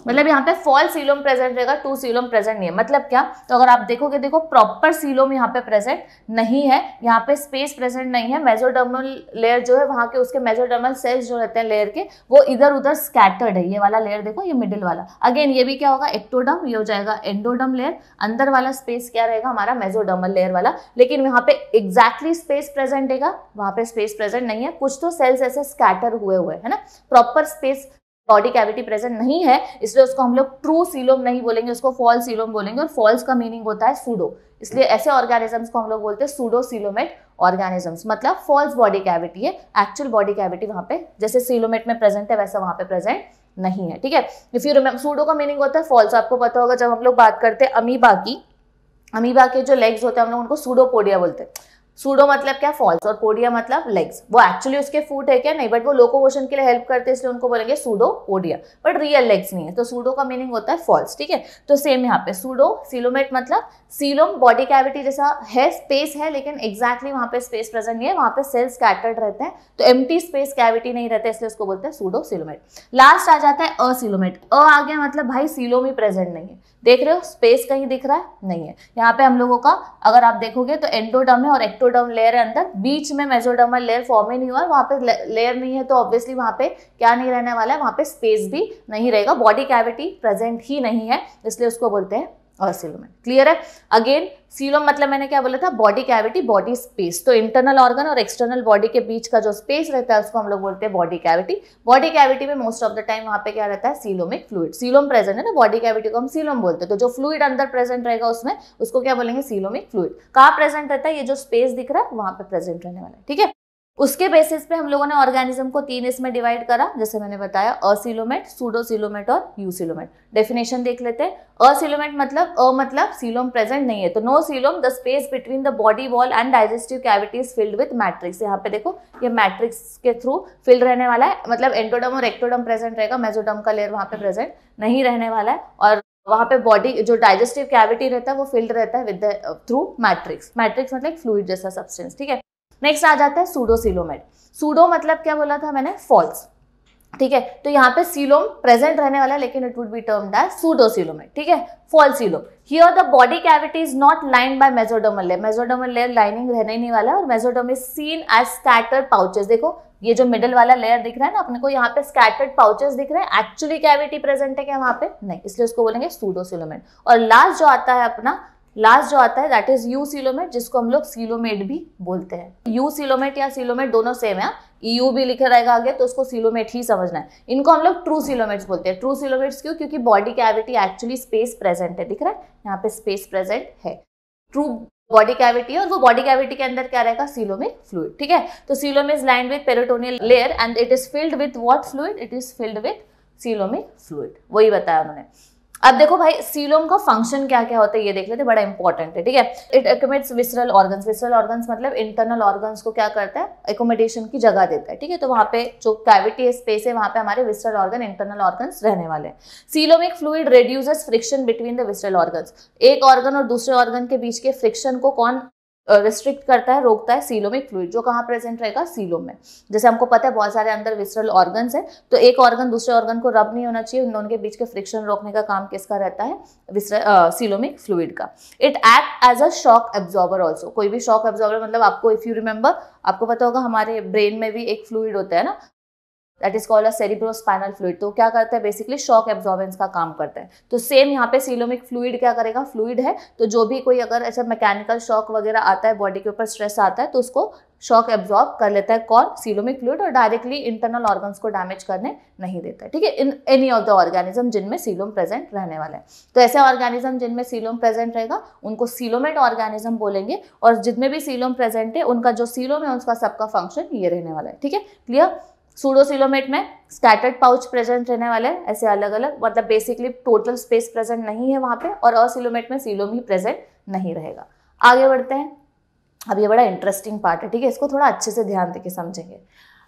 मतलब यहाँ पे फॉल्स सीलोम प्रेजेंट रहेगा, ट्रू सीलोम प्रेजेंट नहीं है। मतलब क्या? तो अगर आप देखोगे, देखो प्रॉपर सीलोम यहाँ पे प्रेजेंट नहीं है, यहाँ पे स्पेस प्रेजेंट नहीं है। मेसोडर्मल लेयर जो है वहां के उसके मेसोडर्मल सेल्स जो रहते हैं लेयर के, वो इधर उधर स्कैटर्ड है। ये वाला लेयर देखो, ये मिडिल वाला, अगेन ये भी क्या होगा? एक्टोडर्म, ये हो जाएगा एंडोडर्म लेयर। अंदर वाला स्पेस क्या रहेगा? हमारा मेसोडर्मल लेयर वाला। लेकिन यहाँ पे एग्जैक्टली स्पेस प्रेजेंट रहेगा, वहां पे स्पेस प्रेजेंट नहीं है, कुछ तो सेल्स ऐसे स्कैटर हुए हुए है ना। Proper space body cavity present नहीं है, इसलिए उसको हम लोग ट्रू सीलोम नहीं बोलेंगे, उसको फॉल्स सीलोम बोलेंगे। और फॉल्स का मीनिंग होता है सूडो, इसलिए ऐसे ऑर्गेनिजम्स को हम लोग बोलते हैं सूडो सीलोमेट ऑर्गेनिजम्स, मतलब फॉल्स बॉडी कैविटी है। एक्चुअल बॉडी कैविटी वहां पे जैसे सीलोमेट में प्रेजेंट है वैसा वहां पे प्रेजेंट नहीं है, ठीक है। इफ यू रिमेंबर, सूडो का मीनिंग होता है फॉल्स। आपको पता होगा जब हम लोग बात करते हैं अमीबा की, अमीबा के जो लेग्स होते हैं हम लोग उनको सूडोपोडिया बोलते हैं। सूडो मतलब क्या, फॉल्स, और पोडिया मतलब लेग्स। वो एक्चुअली उसके फुट है क्या, नहीं, बट वो लोकोमोशन के लिए हेल्प करते हैं इसलिए उनको बोलेंगे pseudo podia, but real legs नहीं है। तो सूडो का मीनिंग होता है फॉल्स, ठीक है। तो सेम यहाँ पे सूडो सीलोमेट मतलब सीलोम बॉडी कैविटी जैसा है, स्पेस है, लेकिन एग्जैक्टली वहां पे स्पेस प्रेजेंट नहीं है, वहां पे सेल्स स्कैटर्ड रहते हैं, तो एम्प्टी स्पेस कैविटी नहीं रहता, इसलिए उसको बोलते हैं सूडो सीलोमेट। लास्ट आ जाता है असीलोमेट। अ आ गया मतलब भाई सीलोम ही प्रेजेंट नहीं है, देख रहे हो स्पेस कहीं दिख रहा है, नहीं है। यहाँ पे हम लोगों का अगर आप देखोगे तो एंडोडर्म है और एक्टोडर्म लेयर है अंदर, बीच में मेसोडर्मल लेयर फॉर्म ही नहीं हुआ, वहां पे लेयर नहीं है, तो ऑब्वियसली वहां पे क्या नहीं रहने वाला है, वहां पे स्पेस भी नहीं रहेगा, बॉडी कैविटी प्रेजेंट ही नहीं है, इसलिए उसको बोलते हैं असीलोमेट। क्लियर है। अगेन सीलोम मतलब मैंने क्या बोला था, बॉडी कैविटी, बॉडी स्पेस, तो इंटरनल ऑर्गन और एक्सटर्नल बॉडी के बीच का जो स्पेस रहता है उसको हम लोग बोलते हैं बॉडी कैविटी। बॉडी कैविटी में मोस्ट ऑफ द टाइम वहां पे क्या रहता है, सीलोमिक फ्लूइड। सीलोम प्रेजेंट है ना, बॉडी कैविटी को हम सीलोम बोलते हैं, तो जो फ्लूइड अंदर प्रेजेंट रहेगा उसमें उसको क्या बोलेंगे, सीलोमिक फ्लूइड। कहाँ प्रेजेंट रहता है, ये जो स्पेस दिख रहा है वहां पे प्रेजेंट रहने वाला है, ठीक है। उसके बेसिस पे हम लोगों ने ऑर्गेनिज्म को 3 इसमें डिवाइड करा, जैसे मैंने बताया असीलोमेट, सूडोसीलोमेट और यूसीलोमेट। डेफिनेशन देख लेते हैं। असीलोमेट मतलब सीलोम प्रेजेंट नहीं है, तो no coelom, the space between the body wall and digestive cavities filled with matrix. यहाँ पे देखो ये मैट्रिक्स के थ्रू फिल रहने वाला है, मतलब एंडोडर्म और एक्टोडर्म प्रेजेंट रहेगा, मेसोडर्म का लेयर वहां पे प्रेजेंट नहीं रहने वाला है, और वहां पे बॉडी जो डाइजेस्टिव कैविटी रहता है वो फिल्ड रहता है विद थ्रू मैट्रिक्स। मैट्रिक्स मतलब फ्लूइड जैसा सब्सटेंस, ठीक है। नेक्स्ट आ जाता है सूडोसीलोमेट। सूडो मतलब क्या बोला था मैंने, फॉल्स, ठीक है। तो यहाँ पे सीलोम प्रेजेंट रहने वाला है, लेकिन it would be termed as pseudocoelomate, ठीक है, false coelom. Here the body cavity is not lined by mesodermal layer, mesodermal layer lining रहने ही नहीं वाला, और mesoderm is seen as scattered pouches. देखो ये जो मिडिल वाला लेयर दिख रहा है ना अपने को, यहाँ पे स्कैटर्ड पाउचेस दिख रहे हैं, एक्चुअली कैविटी प्रेजेंट है क्या वहां पे, नहीं, इसलिए उसको बोलेंगे सूडोसीलोमेट। और लास्ट जो आता है अपना, लास्ट जो आता है दैट इज यूसीलोमेट, जिसको हम लोग सीलोमेट भी बोलते हैं। यूसीलोमेट या सीलोमेट दोनों सेम है, यू भी लिखा रहेगा आगे, तो उसको सीलोमेट ही समझना है। इनको हम लोग ट्रू सीलोमेट्स बोलते हैं। ट्रू सीलोमेट्स क्यों, क्योंकि body cavity actually space present है, दिख रहा है यहाँ पे स्पेस प्रेजेंट है, ट्रू बॉडी कैविटी है, और वो बॉडी कैविटी के अंदर क्या रहेगा, सीलोमिक फ्लूइड, ठीक है। तो coelom is lined with peritoneal layer and it is filled with what fluid, it is filled with coelomic fluid, वही बताया उन्होंने। अब देखो भाई सीलोम का फंक्शन क्या क्या होता है ये देख लेते, बड़ा इंपॉर्टेंट है, ठीक है। It accommodates visceral organs. Visceral organs मतलब इंटरनल ऑर्गन्स को क्या करता है, एकोमोडेशन की जगह देता है, ठीक है। तो वहां पे जो कैविटी है, स्पेस है, वहां पे हमारे विसरल ऑर्गन, इंटरनल ऑर्गन्स रहने वाले हैं। Coelomic fluid reduces friction between the visceral organs. एक ऑर्गन और दूसरे ऑर्गन के बीच के फ्रिक्शन को कौन रिस्ट्रिक्ट करता है, रोकता है, सीलोमिक फ्लूइड, जो कहाँ प्रेजेंट रहेगा, सीलोम में। जैसे हमको पता है बहुत सारे अंदर विसरल ऑर्गन्स है, तो एक ऑर्गन दूसरे ऑर्गन को रब नहीं होना चाहिए, उन दोनों के बीच के फ्रिक्शन रोकने का काम किसका रहता है, सीलोमिक फ्लूइड का। It act as a shock absorber also. कोई भी शॉक एब्जॉर्बर मतलब आपको, इफ यू रिमेंबर, आपको पता होगा हमारे ब्रेन में भी एक फ्लूइड होता है ना, that is called a cerebrospinal fluid. तो क्या करता है, बेसिकली शॉक एब्जॉर्बेंस का काम करता है। तो सेम यहाँ पे सीलोमिक फ्लूइड क्या करेगा, फ्लूइड है, तो जो भी कोई अगर ऐसा मैकेनिकल शॉक वगैरह आता है, बॉडी के ऊपर स्ट्रेस आता है, तो उसको शॉक एब्जॉर्ब कर लेता है कौन, सीलोमिक फ्लूइड, और डायरेक्टली इंटरनल ऑर्गन्स को डैमेज करने नहीं देता है, ठीक है। In any of the organism जिनमें सीलोम प्रेजेंट रहने वाला है, तो ऐसे ऑर्गेनिज्म जिनमें सीलोम प्रेजेंट रहेगा उनको सीलोमेट ऑर्गेनिज्म बोलेंगे, और जितने भी सीलोम प्रेजेंट है उनका जो सीलोम है उसका सबका फंक्शन ये रहने वाला है, ठीक है, क्लियर। सूडोसीलोमेट में स्कैटर्ड पाउच प्रेजेंट रहने वाले हैं, ऐसे अलग अलग, मतलब बेसिकली टोटल स्पेस प्रेजेंट नहीं है वहां पे, और असीलोमेट में सीलोम ही प्रेजेंट नहीं रहेगा। आगे बढ़ते हैं। अब ये बड़ा इंटरेस्टिंग पार्ट है, ठीक है, इसको थोड़ा अच्छे से ध्यान देके समझेंगे।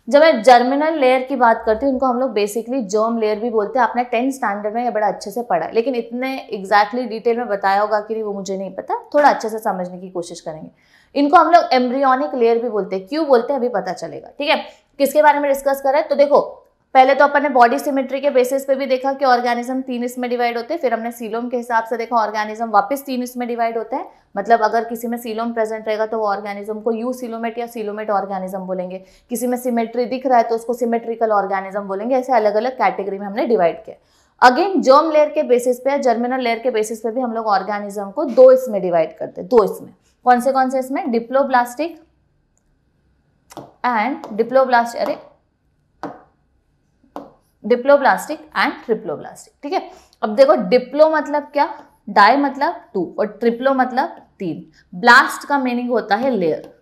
जब मैं जर्मिनल लेयर की बात करती हूँ, उनको हम लोग बेसिकली जर्म लेयर भी बोलते हैं। आपने 10th स्टैंडर्ड में ये बड़ा अच्छे से पढ़ा है, लेकिन इतने एग्जैक्टली डिटेल में बताया होगा कि नहीं वो मुझे नहीं पता, थोड़ा अच्छे से समझने की कोशिश करेंगे। इनको हम लोग एम्ब्रियोनिक लेयर भी बोलते हैं। क्यों बोलते हैं अभी पता चलेगा, ठीक है। किसके बारे में डिस्कस करें, तो देखो पहले तो अपन ने बॉडी सिमेट्री के बेसिस पे भी देखा कि ऑर्गेनिज्म 3 इसमें डिवाइड होते हैं, फिर हमने सीलोम के हिसाब से देखा ऑर्गेनिज्म वापस 3 इसमें डिवाइड होते हैं। मतलब अगर किसी में सीलोम प्रेजेंट रहेगा तो वो ऑर्गेनिज्म को यू सीलोमेट या सीलोमेट ऑर्गेनिज्म बोलेंगे, किसी में सिमेट्री दिख रहा है तो उसको सिमेट्रिकल ऑर्गेनिज्म बोलेंगे। ऐसे अलग अलग कैटेगरी में हमने डिवाइड किया। अगेन जर्म लेयर के बेसिस पे, जर्मिनल लेयर के बेसिस पे भी हम लोग ऑर्गेनिज्म को 2 इसमें डिवाइड करते हैं। 2 इसमें कौन से इसमें, diploblastic and diploblastic and triploblastic, ठीक है। अब देखो डिप्लो मतलब क्या, डाई मतलब 2 और ट्रिप्लो मतलब 3। ब्लास्ट का मीनिंग होता है लेयर,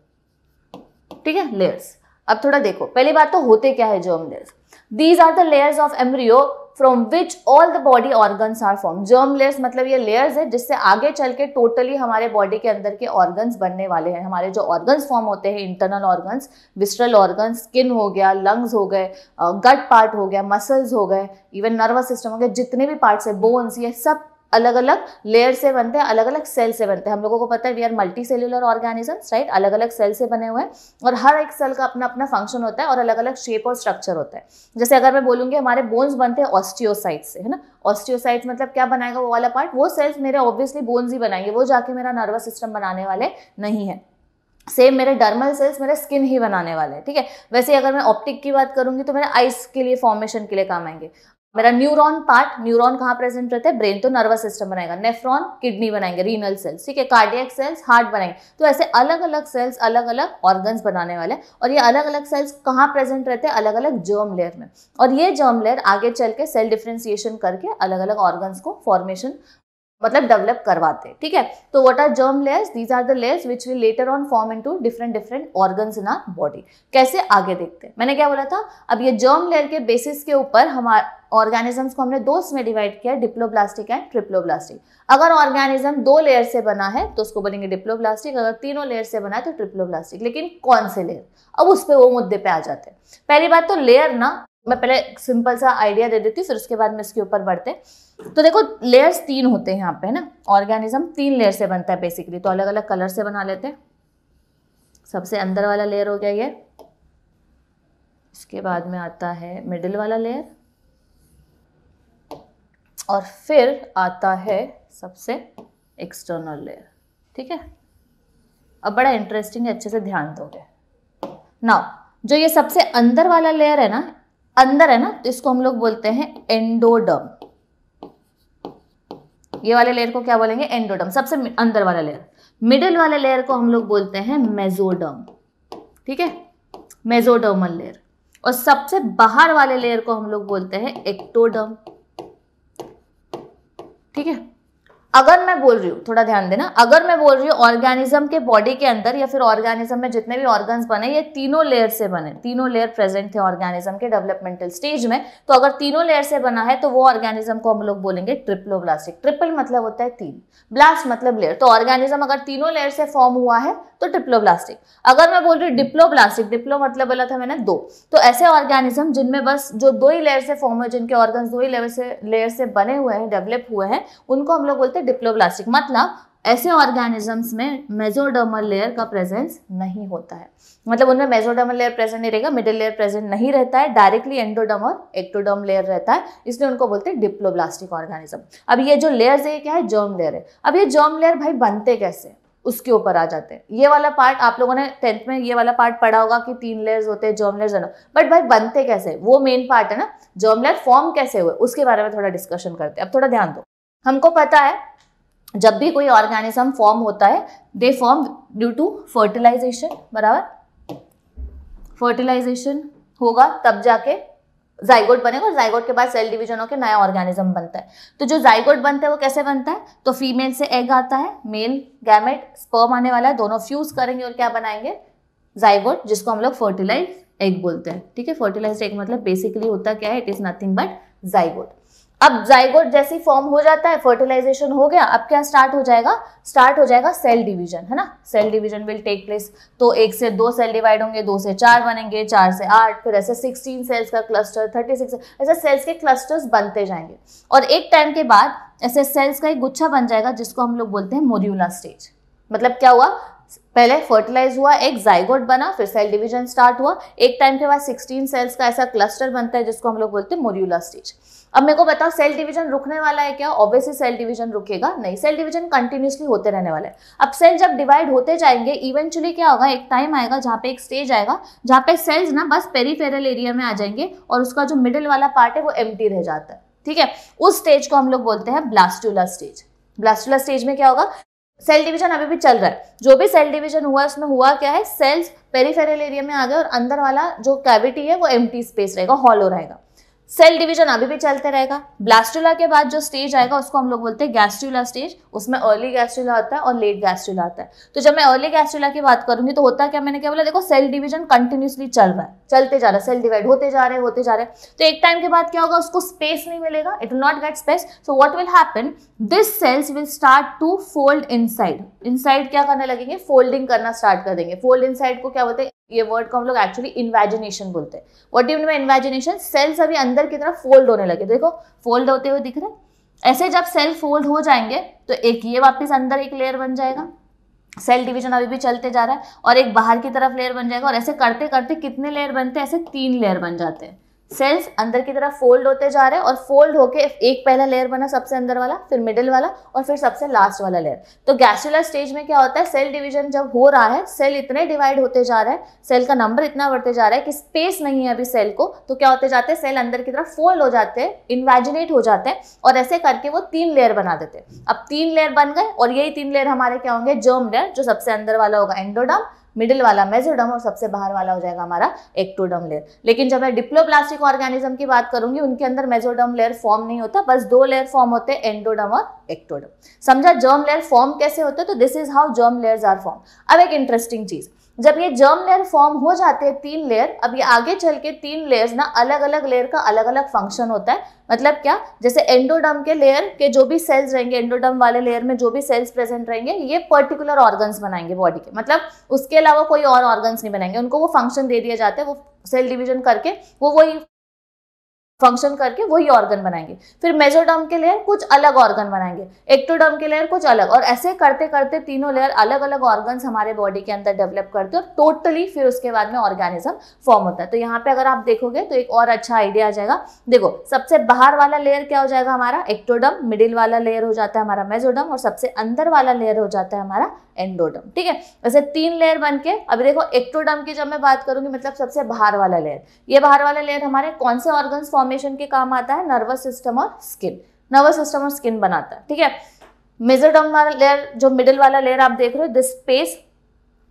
ठीक है, लेयर्स। अब थोड़ा देखो, पहली बात तो होते क्या है germ layers. These are the layers of embryo from which all the body organs are form. Germ layers मतलब ये लेयर्स है जिससे आगे चल के टोटली हमारे बॉडी के अंदर के ऑर्गन्स बनने वाले हैं। हमारे जो ऑर्गन्स फॉर्म होते हैं, इंटरनल ऑर्गन्स, विस्ट्रल ऑर्गन्स, स्किन हो गया, लंग्स हो गए, गट पार्ट हो गया, मसल्स हो गए, इवन नर्वस सिस्टम हो गया, जितने भी पार्ट्स है, बोन्स, ये सब अलग अलग लेयर से बनते हैं, अलग अलग सेल से बनते हैं। हम लोगों को पता है we are multicellular organisms, right, अलग अलग सेल से बने हुए हैं और हर एक सेल का अपना अपना फंक्शन होता है और अलग अलग शेप और स्ट्रक्चर होता है। जैसे अगर मैं बोलूंगी हमारे बोन्स बनते हैं ऑस्टियोसाइट से, है ना, ऑस्टियोसाइट मतलब क्या बनाएगा वो वाला पार्ट, वो सेल्स मेरे ऑब्वियसली बोन्स ही बनाएंगे, वो जाके मेरा नर्वस सिस्टम बनाने वाले नहीं है। सेम मेरे डर्मल सेल्स मेरे स्किन ही बनाने वाले हैं, ठीक है। वैसे अगर मैं ऑप्टिक की बात करूंगी तो मेरे आइस के लिए फॉर्मेशन के लिए काम आएंगे। मेरा न्यूरॉन पार्ट, न्यूरॉन कहाँ प्रेजेंट रहते हैं, ब्रेन, तो नर्वस सिस्टम बनाएगा। नेफ्रॉन किडनी बनाएंगे, रीनल सेल्स, ठीक है, कार्डियक सेल्स हार्ट बनाएंगे। तो ऐसे अलग अलग सेल्स अलग अलग ऑर्गन्स बनाने वाले हैं और ये अलग अलग सेल्स कहाँ प्रेजेंट रहते हैं, अलग अलग जर्म लेयर में। और ये जर्म लेयर आगे चल के सेल डिफ्रेंसिएशन करके अलग अलग ऑर्गन्स को फॉर्मेशन मतलब डेवलप करवाते हैं, ठीक है। तो what are germ layers, these are the layers which will later on form into different organs in our body. कैसे, आगे देखते हैं। मैंने क्या बोला था, अब ये जर्म लेयर के बेसिस के ऊपर हमारे ऑर्गेनिजम्स को हमने दो में डिवाइड किया, डिप्लोब्लास्टिक एंड ट्रिप्लोब्लास्टिक। अगर ऑर्गेनिज्म दो लेयर से बना है तो उसको बोलेंगे डिप्लोब्लास्टिक, अगर तीनों लेयर से बना है तो ट्रिप्लोब्लास्टिक। लेकिन कौन से लेयर, अब उस पे वो मुद्दे पे आ जाते हैं। पहली बात तो लेयर ना, मैं पहले सिंपल सा आइडिया दे देती हूँ, फिर उसके बाद में इसके ऊपर बढ़ते हैं। तो देखो लेयर्स तीन होते हैं यहाँ पे, है ना, ऑर्गेनिज्म तीन लेयर से बनता है बेसिकली। तो अलग अलग कलर से बना लेते हैं। सबसे अंदर वाला लेयर हो गया ये, इसके बाद में आता है मिडिल वाला लेयर और फिर आता है सबसे एक्सटर्नल लेयर, ठीक है। अब बड़ा इंटरेस्टिंग है, अच्छे से ध्यान दोगे। नाउ जो ये सबसे अंदर वाला लेयर है ना, अंदर है ना, तो इसको हम लोग बोलते हैं एंडोडर्म। ये वाले लेयर को क्या बोलेंगे, एंडोडर्म, सबसे अंदर वाला लेयर। मिडिल वाले लेयर को हम लोग बोलते हैं मेसोडर्म, ठीक है, मेसोडर्मल लेयर। और सबसे बाहर वाले लेयर को हम लोग बोलते हैं एक्टोडर्म, ठीक है। अगर मैं बोल रही हूँ, थोड़ा ध्यान देना, अगर मैं बोल रही हूँ ऑर्गेनिज्म के बॉडी के अंदर या फिर ऑर्गेनिज्म में जितने भी ऑर्गन्स बने ये तीनों लेयर से बने, तीनों लेयर प्रेजेंट थे ऑर्गेनिज्म के डेवलपमेंटल स्टेज में, तो अगर तीनों लेयर से बना है तो वो ऑर्गेनिज्म को हम लोग बोलेंगे ट्रिप्लोब्लास्टिक। ट्रिपल मतलब होता है तीन, ब्लास्ट मतलब लेयर। तो ऑर्गेनिज्म अगर तीनों लेयर से फॉर्म हुआ है तो ट्रिप्लोब्लास्टिक। अगर मैं बोल रही हूँ डिप्लोब्लास्टिक, डिप्लो मतलब बोला था मैंने दो, तो ऐसे ऑर्गेनिज्म जिनमें बस जो दो ही लेयर से फॉर्म हुए, जिनके ऑर्गन्स दो ही लेयर से बने हुए हैं, डेवलप हुए हैं, उनको हम लोग बोलते हैं डिप्लोब्लास्टिक। मतलब ऐसे ऑर्गेनिजम्स में मेसोडर्मल लेयर का प्रेजेंस नहीं होता है, मतलब उनमें मेसोडर्मल लेयर प्रेजेंट नहीं रहेगा, मिडिल लेयर प्रेजेंट नहीं रहता है, डायरेक्टली एंडोडर्म और एक्टोडर्म लेयर रहता है, इसलिए उनको बोलते हैं डिप्लोब्लास्टिक ऑर्गेनिज्म। अब ये जो लेयर्स है क्या है, जर्म लेयर है। अब ये जर्म लेयर भाई बनते कैसे, उसके ऊपर आ जाते हैं। ये वाला पार्ट आप लोगों ने 10th में ये वाला पार्ट पढ़ा होगा कि 3 लेयर्स होते हैं जर्म लेयर्स, बट भाई बनते कैसे, वो मेन पार्ट है ना, जर्म लेयर फॉर्म कैसे हुए उसके बारे में थोड़ा डिस्कशन करते हैं। अब थोड़ा ध्यान दो, हमको पता है जब भी कोई ऑर्गेनिज्म फॉर्म होता है they form due to fertilization, बराबर, फर्टिलाइजेशन होगा तब जाके जाइगोट बनेगा और जाइगोट के बाद सेल डिवीजन होकर नया ऑर्गेनिज्म बनता है। तो जो जाइगोट बनता है वो कैसे बनता है, तो फीमेल से एग आता है, मेल गैमेट, स्पर्म आने वाला है, दोनों फ्यूज करेंगे और क्या बनाएंगे, जाइगोट, जिसको हम लोग फर्टिलाइज एग बोलते हैं, ठीक है। फर्टिलाइज्ड एग मतलब बेसिकली होता क्या है, it is nothing but zygote. अब जाइगोट जैसे फॉर्म हो जाता है, फर्टिलाइजेशन हो गया, अब क्या स्टार्ट हो जाएगा सेल डिवीजन, है ना, cell division will take place. तो 1 से 2 सेल डिवाइड होंगे, 2 से 4 बनेंगे, 4 से 8, फिर ऐसे 16 सेल्स का क्लस्टर, 36, ऐसे सेल्स के क्लस्टर्स बनते जाएंगे और एक टाइम के बाद ऐसे सेल्स का एक गुच्छा बन जाएगा जिसको हम लोग बोलते हैं मोड्यूला स्टेज। मतलब क्या हुआ, पहले फर्टिलाइज हुआ, एक जाइगोट बना, फिर सेल डिवीजन स्टार्ट हुआ, एक टाइम के बाद 16 सेल्स का ऐसा क्लस्टर बनता है जिसको हम लोग बोलते हैं मोड्यूला स्टेज। अब मेरे को बताओ सेल डिवीजन रुकने वाला है क्या, ऑब्वियसली सेल डिवीजन रुकेगा नहीं, सेल डिवीजन कंटिन्यूसली होते रहने वाला है। अब सेल जब डिवाइड होते जाएंगे इवेंचुअली क्या होगा, एक टाइम आएगा जहाँ पे एक स्टेज आएगा जहाँ पे सेल्स ना बस पेरीफेरल एरिया में आ जाएंगे और उसका जो मिडिल वाला पार्ट है वो एम्प्टी रह जाता है, ठीक है। उस स्टेज को हम लोग बोलते हैं ब्लास्टुला स्टेज। ब्लास्टुला स्टेज में क्या होगा, सेल डिवीजन अभी भी चल रहा है, जो भी सेल डिवीजन हुआ है उसमें हुआ क्या है, सेल्स पेरीफेरल एरिया में आ गए और अंदर वाला जो कैविटी है वो एम्प्टी स्पेस रहेगा, हॉलो रहेगा। सेल डिवीजन अभी भी चलते रहेगा। ब्लास्टुला के बाद जो स्टेज आएगा उसको हम लोग बोलते हैं गैस्ट्रुला स्टेज। उसमें अर्ली गैस्ट्रुला आता है और लेट गैस्ट्रुला आता है। तो जब मैं अर्ली गैस्ट्रुला की बात करूंगी तो होता क्या, मैंने क्या बोला, देखो सेल डिवीजन कंटिन्यूसली चल रहा है, चलते जा रहा है, सेल डिवाइड होते जा रहे हैं। तो एक टाइम के बाद क्या होगा, उसको स्पेस नहीं मिलेगा, it will not get space. So what will happen, this cells will start to fold inside. Inside क्या करने लगेंगे, फोल्डिंग करना स्टार्ट कर देंगे। फोल्ड इनसाइड को क्या बोलते हैं, ये वर्ड को हम लोग एक्चुअली इन्वेजिनेशन बोलते हैं। What do you mean by invagination, cells अभी अंदर की तरफ फोल्ड होने लगे, देखो फोल्ड होते हुए दिख रहे हैं। ऐसे जब सेल फोल्ड हो जाएंगे तो एक ये वापस अंदर एक लेयर बन जाएगा, सेल डिवीजन अभी भी चलते जा रहा है, और एक बाहर की तरफ लेयर बन जाएगा। और ऐसे करते करते कितने लेयर बनते हैं, ऐसे 3 लेयर बन जाते हैं। सेल्स अंदर की तरफ फोल्ड होते जा रहे हैं और फोल्ड होके एक पहला लेयर बना सबसे अंदर वाला, फिर मिडिल वाला और फिर सबसे लास्ट वाला लेयर। तो गैस्ट्रुलर स्टेज में क्या होता है, सेल डिवीजन जब हो रहा है, सेल इतने डिवाइड होते जा रहे हैं, सेल का नंबर इतना बढ़ते जा रहा है कि स्पेस नहीं है अभी सेल को, तो क्या होते जाते हैं, सेल अंदर की तरफ फोल्ड हो जाते हैं, इन्वेजिनेट हो जाते हैं, और ऐसे करके वो 3 लेयर बना देते हैं। अब 3 लेयर बन गए और यही 3 लेयर हमारे क्या होंगे, जर्म लेयर, जो सबसे अंदर वाला होगा एंडोडर्म, मिडिल वाला मेसोडर्म और सबसे बाहर वाला हो जाएगा हमारा एक्टोडर्म लेयर। लेकिन जब मैं डिप्लोप्लास्टिक ऑर्गेनिज्म की बात करूंगी, उनके अंदर मेसोडर्म लेयर फॉर्म नहीं होता, बस 2 लेयर फॉर्म होते हैं, एंडोडर्म और एक्टोडर्म। समझा जर्म लेयर फॉर्म कैसे होते हैं, तो this is how germ layers are form. अब एक इंटरेस्टिंग चीज, जब ये जर्म लेयर फॉर्म हो जाते हैं 3 लेयर, अब ये आगे चल के 3 लेयर्स ना अलग अलग लेयर का अलग अलग फंक्शन होता है। मतलब क्या, जैसे एंडोडर्म के लेयर के जो भी सेल्स रहेंगे, एंडोडर्म वाले लेयर में जो भी सेल्स प्रेजेंट रहेंगे, ये पर्टिकुलर ऑर्गन्स बनाएंगे बॉडी के, मतलब उसके अलावा कोई और ऑर्गन्स नहीं बनाएंगे, उनको वो फंक्शन दे दिया जाता है, वो सेल डिवीजन करके वो वही फंक्शन करके वही ऑर्गन बनाएंगे। फिर मेसोडर्म के लेयर कुछ अलग ऑर्गन बनाएंगे, एक्टोडर्म के लेयर कुछ अलग, और ऐसे करते करते तीनों लेयर अलग अलग ऑर्गन्स हमारे बॉडी के अंदर डेवलप करते हैं और टोटली फिर उसके बाद में ऑर्गेनिज्म फॉर्म होता है। तो यहाँ पे अगर आप देखोगे तो एक और अच्छा आइडिया आ जाएगा। देखो सबसे बाहर वाला लेयर क्या हो जाएगा हमारा एक्टोडर्म, मिडिल वाला लेयर हो जाता है हमारा मेसोडर्म और सबसे अंदर वाला लेयर हो जाता है हमारा एंडोडर्म। ठीक है, वैसे 3 लेयर बन के, अभी देखो एक्टोडर्म की जब मैं बात करूंगी, मतलब सबसे बाहर वाला लेयर, ये बाहर वाला लेयर हमारे कौन से ऑर्गन्स फॉर्मेशन के काम आता है, नर्वस सिस्टम और स्किन, नर्वस सिस्टम और स्किन बनाता है। ठीक है, मेसोडर्म वाला लेयर, जो मिडिल वाला लेयर आप देख रहे हो, दिस स्पेस,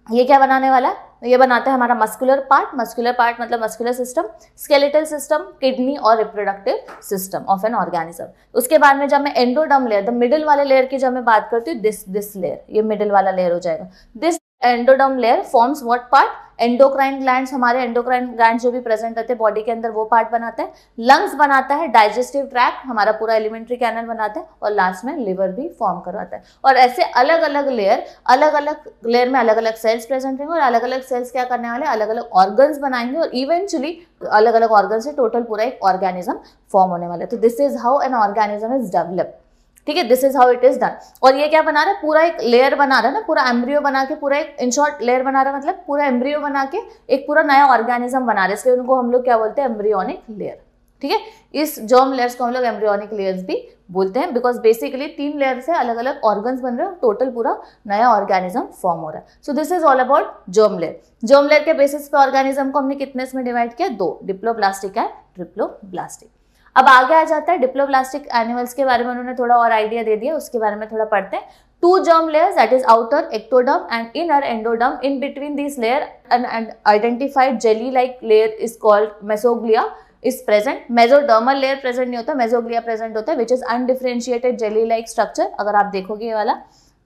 ये क्या बनाने वाला है, ये बनाता है हमारा मस्कुलर पार्ट मतलब muscular system, skeletal system, kidney और reproductive system of an organism. उसके बाद में जब मैं एंडोडर्म लेयर, द मिडिल वाले लेयर की जब मैं बात करती हूँ, दिस लेयर, ये मिडिल वाला लेयर हो जाएगा। This endoderm layer forms what part, endocrine glands, हमारे एंडोक्राइन ग्लैंड्स जो भी प्रेजेंट रहते हैं बॉडी के अंदर, वो पार्ट बनाता है। लंग्स बनाता है, डाइजेस्टिव ट्रैक्ट, हमारा पूरा एलिमेंट्री कैनल बनाता है, और लास्ट में लिवर भी फॉर्म करवाता है। और ऐसे अलग अलग लेयर में अलग अलग सेल्स प्रेजेंट रहेंगे, और अलग अलग सेल्स क्या करने वाले, अलग अलग ऑर्गन्स बनाएंगे, और इवेंचुअली अलग अलग ऑर्गन से टोटल पूरा एक ऑर्गेनिज्म फॉर्म होने वाला है। तो this is how an organism is developed. ठीक है, this is how it is done. और ये क्या बना रहा है, पूरा एक लेयर बना रहा है ना, पूरा एम्ब्रियो बना के, पूरा एक इन शॉर्ट लेयर बना रहा है, मतलब पूरा एम्ब्रियो बना के एक पूरा नया ऑर्गेनिज्म बना रहा है, इसलिए उनको हम लोग क्या बोलते हैं, एम्ब्रियोनिक लेयर। ठीक है, इस जर्म लेयर्स को हम लोग एम्ब्रियोनिक लेयर्स भी बोलते हैं, बिकॉज बेसिकली 3 लेयर से अलग अलग ऑर्गन्स बन रहे हैं, टोटल पूरा नया ऑर्गेनिज्म फॉर्म हो रहा है। सो this is all about germ layer. Germ layer के बेसिस पे ऑर्गेनिज्म को हमने कितने में डिवाइड किया, 2, डिप्लोब्लास्टिक एंड ट्रिप्लोब्लास्टिक। अब आगे आ जाता है डिप्लोब्लास्टिक एनिमल्स के बारे में, उन्होंने थोड़ा और आइडिया दे दिया, उसके बारे में थोड़ा पढ़ते हैं। 2 germ layers, that is outer ectoderm and inner endoderm. In between these layer, an identified jelly-like layer is called mesoglia is present. Mesodermal layer present नहीं होता, mesoglia present होता है, which is undifferentiated jelly-like structure. अगर आप देखोगे ये वाला,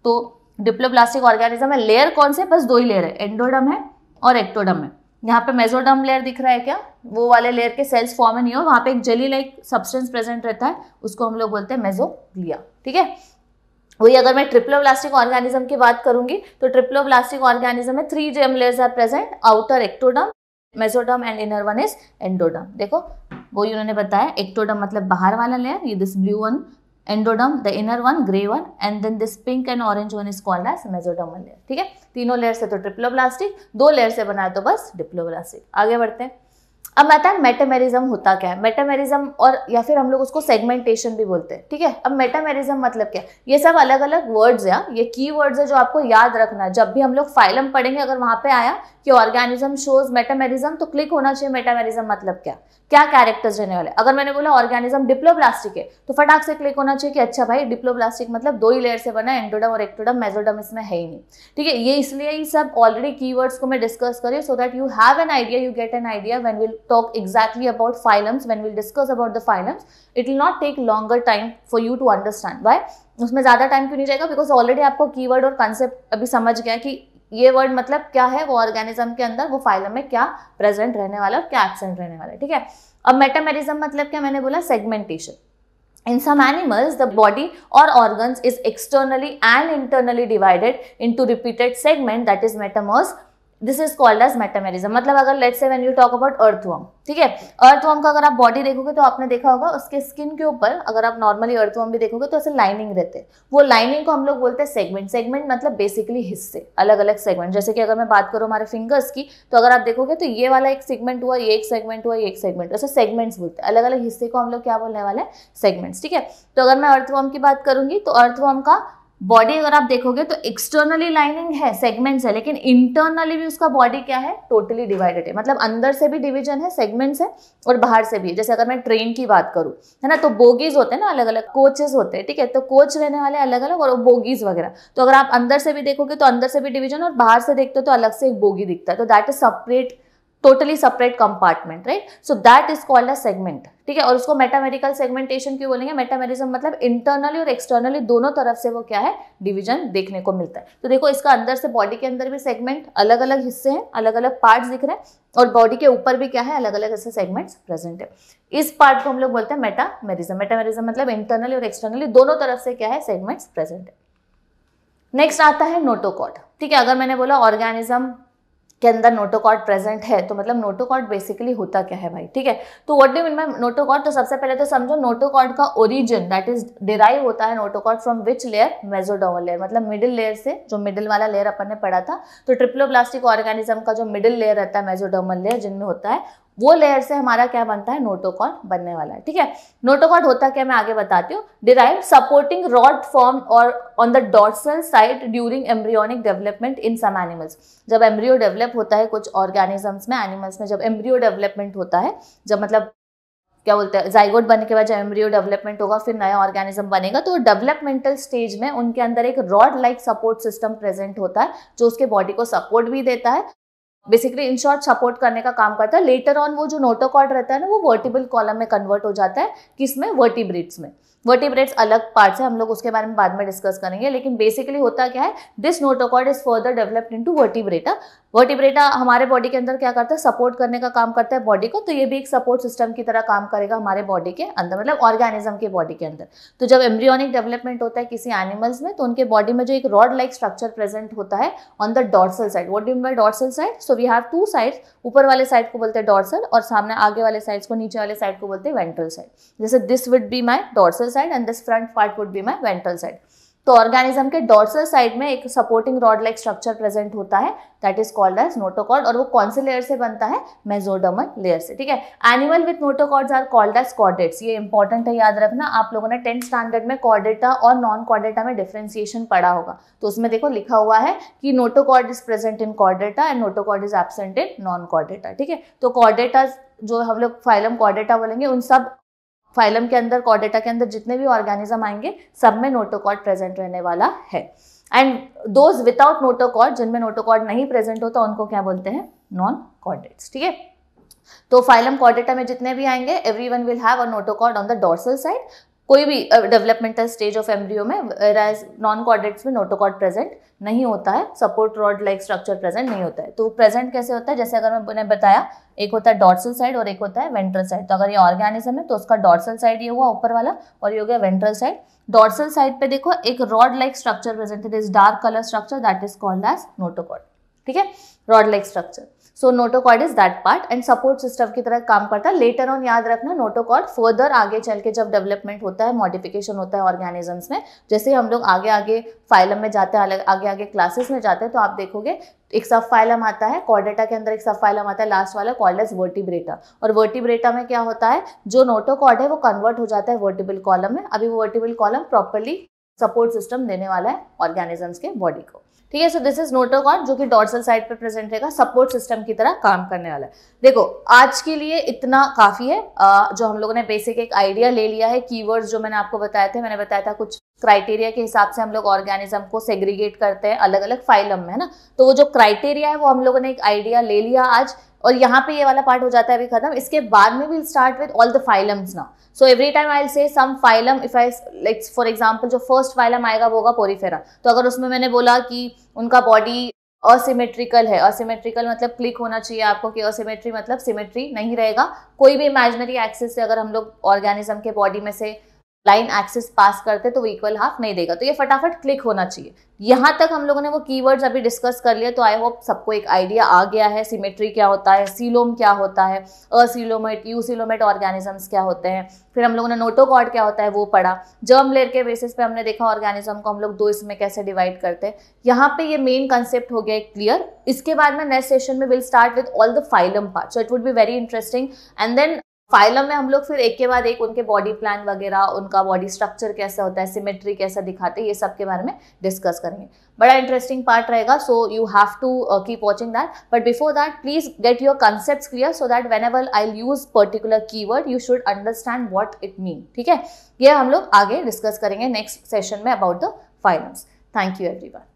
तो डिप्लोब्लास्टिक ऑर्गेनिज्म है। लेयर कौन से, बस 2 ही लेयर है, एंडोडर्म है और एक्टोडर्म है। यहाँ पे मेसोडर्म लेयर दिख रहा है क्या, वो वाले लेयर के सेल्स फॉर्म नहीं हो, वहाँ पे एक जेली लाइक सब्सटेंस प्रेजेंट रहता है, उसको हम लोग बोलते हैं मेसोग्लिया। ठीक है, वही अगर मैं ट्रिप्लोब्लास्टिक ऑर्गेनिज्म की बात करूंगी, तो ट्रिप्लोब्लास्टिक ऑर्गेनिज्म में 3 germ layers are present, outer ectoderm, mesoderm and inner one is endoderm. देखो वो उन्होंने बताया, एक्टोडर्म मतलब बाहर वाला लेयर, ये this blue one, endoderm the inner one, grey one, and then this pink and orange one is called as mesodermal layer. ठीक है, तीनों लेयर से तो ट्रिप्लोब्लास्टिक, 2 लेयर से बना है तो बस डिप्लोब्लास्टिक। आगे बढ़ते हैं। अब आता है मेटामेरिज्म होता क्या है, मेटामेरिज्म, और या फिर हम लोग उसको सेगमेंटेशन भी बोलते हैं। ठीक है, अब मेटामेरिज्म मतलब क्या है, ये सब अलग अलग वर्ड्स हैं, ये की वर्ड्स है जो आपको याद रखना है। जब भी हम लोग फाइलम पढ़ेंगे, अगर वहां पे आया कि ऑर्गेनिज्म शोज मेटामेरिज्म, तो क्लिक होना चाहिए मेटामेरिज्म मतलब क्या, क्या कैरेक्टर्स रहने वाले। अगर मैंने बोला ऑर्गेनिज्म डिप्लोब्लास्टिक है, तो फटाक से क्लिक होना चाहिए कि अच्छा भाई डिप्लोब्लास्टिक मतलब 2 ही लेयर से बना है, एंडोडर्म और एक्टोडर्म, मेसोडर्म इसमें है ही नहीं। ठीक है, ये इसलिए ये सब ऑलरेडी कीवर्ड्स को मैं डिस्कस करी, so that you have an idea, you get an idea when we talk exactly about phylums, when we'll discuss about the phylums, it will not take longer time for you to understand. Why? उसमें ज़्यादा टाइम क्यों नहीं जाएगा? बिकॉज ऑलरेडी आपको कीवर्ड और कंसेप्ट अभी समझ गया कि ये वर्ड मतलब क्या है, वो ऑर्गेनिज्म के अंदर, वो फाइलम में क्या प्रेजेंट रहने वाला है और क्या एब्सेंट रहने वाला है, ठीक है। अब मेटामेरिज्म मतलब क्या? मैंने बोला segmentation. In some animals, the body or organs is externally and internally divided into repeated segments, that is metamers. This is called as metamerism. मतलब अगर let's say when you talk about earthworm, ठीक है, earthworm का अगर आप बॉडी देखोगे तो आपने देखा होगा उसके स्किन के ऊपर, अगर आप नॉर्मली earthworm भी देखोगे तो ऐसे लाइनिंग रहते हैं, वो लाइनिंग को हम लोग बोलते हैं सेगमेंट. सेगमेंट मतलब बेसिकली हिस्से, अलग अलग सेगमेंट. जैसे कि अगर मैं बात करूँ हमारे फिंगर्स की, तो अगर आप देखोगे तो ये वाला एक सेगमेंट हुआ, ये एक सेगमेंट हुआ, ये एक सेगमेंट, ऐसे सेगमेंट्स बोलते हैं. अलग अलग हिस्से को हम लोग क्या बोलने वाले हैं? सेगमेंट्स, ठीक है. तो अगर मैं earthworm की बात करूंगी तो earthworm का बॉडी अगर आप देखोगे तो एक्सटर्नली लाइनिंग है, सेगमेंट्स है, लेकिन इंटरनली भी उसका बॉडी क्या है? टोटली डिवाइडेड है. मतलब अंदर से भी डिवीजन है, सेगमेंट्स है, और बाहर से भी है. जैसे अगर मैं ट्रेन की बात करूं, है ना, तो बोगीज होते हैं ना, अलग अलग कोचेस होते हैं, ठीक है, तो कोच रहने वाले अलग अलग और बोगीज वगैरह. तो अगर आप अंदर से भी देखोगे तो अंदर से भी डिवीजन, और बाहर से देखते हो तो अलग से एक बोगी दिखता है. तो that is separate, totally separate compartment, right. So that is called a segment, ठीक है. और उसको मेटामेरिकल सेगमेंटेशन क्यों बोलेंगे? मेटामेरिज्म मतलब इंटरनली और एक्सटर्नली दोनों तरफ से वो क्या है? डिवीजन देखने को मिलता है. तो देखो इसका अंदर से, बॉडी के अंदर भी सेगमेंट, अलग अलग हिस्से हैं, अलग अलग पार्ट्स दिख रहे हैं, और बॉडी के ऊपर भी क्या है? अलग अलग ऐसे सेगमेंट्स प्रेजेंट है. इस पार्ट को हम लोग बोलते हैं मेटामेरिज्म. मेटामेरिज्म मतलब इंटरनली और एक्सटर्नली दोनों तरफ से क्या है? सेगमेंट्स प्रेजेंट है. नेक्स्ट आता है नोटोकॉर्ड, ठीक है. अगर मैंने बोला ऑर्गेनिज्म के अंदर नोटोकॉर्ड प्रेजेंट है, तो मतलब नोटोकॉर्ड बेसिकली होता क्या है भाई, ठीक है. तो what do mean by notochord? तो सबसे पहले तो समझो नोटोकॉर्ड का ओरिजिन, दैट इज डिराइव होता है notochord from which layer? Mesodermal layer. मतलब मिडिल लेयर से, जो मिडिल वाला लेयर अपन ने पढ़ा था. तो ट्रिप्लोब्लास्टिक ऑर्गेनिज्म का जो मिडिल लेयर रहता है, मेसोडर्मल लेयर जिनमें होता है, वो लेयर से हमारा क्या बनता है? नोटोकॉर्ड बनने वाला है, ठीक है. नोटोकॉर्ड होता क्या, मैं आगे बताती हूँ. डिराइव सपोर्टिंग रॉड फॉर्म और on the dorsal side during embryonic development in some animals. जब एम्ब्रियो डेवलप होता है कुछ ऑर्गेनिजम्स में, एनिमल्स में, जब एम्ब्रियो डेवलपमेंट होता है, जब मतलब क्या बोलते हैं, जाइगोट बनने के बाद जब एम्ब्रियो डेवलपमेंट होगा, फिर नया ऑर्गेनिज्म बनेगा, तो डेवलपमेंटल स्टेज में उनके अंदर एक rod like support system present होता है, जो उसके बॉडी को सपोर्ट भी देता है, बेसिकली इन शॉर्ट सपोर्ट करने का काम करता है. लेटर ऑन वो जो नोटोकॉर्ड रहता है ना, वो वर्टिबल कॉलम में कन्वर्ट हो जाता है. किसमें? वर्टिब्रेट्स में. वर्टिब्रेट्स अलग पार्ट्स है, हम लोग उसके बारे में बाद में डिस्कस करेंगे. लेकिन बेसिकली होता क्या है? This notochord is further developed into vertebrata. Vertebrata हमारे बॉडी के अंदर क्या करता है? सपोर्ट करने का काम करता है बॉडी को. तो ये भी एक सपोर्ट सिस्टम की तरह काम करेगा हमारे बॉडी के अंदर, मतलब ऑर्गेनिज्म के बॉडी के अंदर. तो जब एम्ब्रियोनिक डेवलपमेंट होता है किसी एनिमल्स में, तो उनके बॉडी में जो एक रॉड लाइक स्ट्रक्चर प्रेजेंट होता है on the dorsal side. What do you mean by dorsal side? So we have two sides. ऊपर वाले साइड को बोलते हैं डॉर्सल, और सामने आगे वाले साइड्स को, नीचे वाले साइड को बोलते हैं वेंट्रल साइड. जैसे this would be my dorsal side and this front part would be my ventral side. तो ऑर्गेनिज्म के डॉर्सल साइड में एक supporting rod like structure present होता है, that is called as notochord. और वो कौन से लेयर से बनता है? मेसोडर्मल लेयर से, ठीक है. Animal with notochords are called as chordates. ये इंपॉर्टेंट है, याद रखना. आप लोगों ने 10th स्टैंडर्ड में कॉर्डेटा और नॉन कॉर्डेटा में डिफरेंशिएशन पढ़ा होगा, तो उसमें देखो लिखा हुआ है कि notochord is present in Chordata and notochord is absent in non Chordata, ठीक है. तो कॉर्डेटा जो हम लोग फाइलम कॉर्डेटा बोलेंगे, उन सब फाइलम के अंदर, कॉर्डेटा के अंदर जितने भी ऑर्गेनिज्म आएंगे, सब में नोटोकॉर्ड प्रेजेंट रहने वाला है. एंड दोज विदाउट नोटोकॉर्ड, जिनमें नोटोकॉर्ड नहीं प्रेजेंट होता, उनको क्या बोलते हैं? नॉन कॉर्डेट्स, ठीक है. तो फाइलम कॉर्डेटा में जितने भी आएंगे, everyone will have a notochord on the dorsal side. कोई भी डेवलपमेंटल स्टेज ऑफ एम्ब्रियो में, whereas नॉन कॉर्डेट्स में नोटोकॉर्ड प्रेजेंट नहीं होता है, support rod like structure present नहीं होता है. तो प्रेजेंट कैसे होता है? जैसे अगर मैंने बताया, एक होता है डॉर्सल साइड और एक होता है वेंट्रल साइड. तो अगर ये ऑर्गेनिज्म है तो उसका डॉर्सल साइड ये हुआ ऊपर वाला, और ये हो गया वेंट्रल साइड. डॉर्सल साइड पे देखो एक रॉड लाइक स्ट्रक्चर प्रेजेंट है, is dark colour structure, that is called as notochord, ठीक है. Rod like structure. So notochord is that part and support system की तरह काम करता है. लेटर ऑन याद रखना, नोटोकॉर्ड फर्दर आगे चल के जब डेवलपमेंट होता है, मॉडिफिकेशन होता है ऑर्गेनिजम्स में, जैसे हम लोग आगे आगे फाइलम में जाते हैं, आगे आगे क्लासेस में जाते हैं, तो आप देखोगे एक सब फाइलम आता है, कॉर्डेटा के अंदर एक सब फाइलम आता है, लास्ट वाला कॉल्ड एज वर्टिब्रेटा. और वर्टिब्रेटा में क्या होता है? जो नोटोकॉर्ड है वो कन्वर्ट हो जाता है वर्टिबल कॉलम में. अभी वो vertebral column properly support system देने वाला है ऑर्गेनिजम्स के बॉडी को, ठीक है. सो दिस इज नोटोकॉर्ड, जो कि डॉर्सल साइड पे प्रेजेंट रहेगा, सपोर्ट सिस्टम की तरह काम करने वाला है. देखो आज के लिए इतना काफी है, जो हम लोगों ने बेसिक एक आइडिया ले लिया है. कीवर्ड्स जो मैंने आपको बताए थे, मैंने बताया था कुछ क्राइटेरिया के हिसाब से हम लोग ऑर्गेनिज्म को सेग्रीगेट करते हैं अलग अलग फाइलम में, है ना. तो वो जो क्राइटेरिया है वो हम लोगों ने एक आइडिया ले लिया आज. और यहाँ पे ये वाला पार्ट हो जाता है अभी खत्म। इसके बाद में will start with all the phylums now. So every time I will say some phylum, if I like for example जो फर्स्ट फाइलम आएगा वो होगा पोरीफेरा। तो अगर उसमें मैंने बोला कि उनका बॉडी असिमेट्रिकल है, असिमेट्रिकल मतलब क्लिक होना चाहिए आपको कि असिमेट्री मतलब सिमेट्री नहीं रहेगा। कोई भी इमेजिनरी एक्सिस से अगर हम लोग ऑर्गेनिज्म के बॉडी में से लाइन एक्सिस पास करते तो वो इक्वल हाफ नहीं देगा, तो ये फटाफट क्लिक होना चाहिए। यहाँ तक हम लोगों ने वो कीवर्ड्स अभी डिस्कस कर लिया, तो आई होप सबको एक आइडिया आ गया है सिमेट्री क्या होता है, सीलोम क्या होता है, असीलोमेट यूसीलोमेट ऑर्गेनिजम्स क्या होते हैं, फिर हम लोगों ने नोटोकॉर्ड क्या होता है वो पढ़ा। जर्म लेयर के बेसिस पे हमने देखा ऑर्गेनिज्म को हम लोग दो इसमें कैसे डिवाइड करते हैं। यहाँ पे ये मेन कंसेप्ट हो गया क्लियर। इसके बाद में नेक्स्ट सेशन में will start with all the phylum part, so it would be very interesting. And then phylum में हम लोग फिर एक के बाद एक उनके बॉडी प्लान वगैरह, उनका बॉडी स्ट्रक्चर कैसा होता है, सिमेट्री कैसा दिखाते हैं, ये सब के बारे में डिस्कस करेंगे। बड़ा इंटरेस्टिंग पार्ट रहेगा, so you have to keep watching that. But before that please get your concepts clear so that whenever I use particular keyword you should understand what it mean. ठीक है, ये हम लोग आगे डिस्कस करेंगे नेक्स्ट सेशन में about the phylums. Thank you everyone.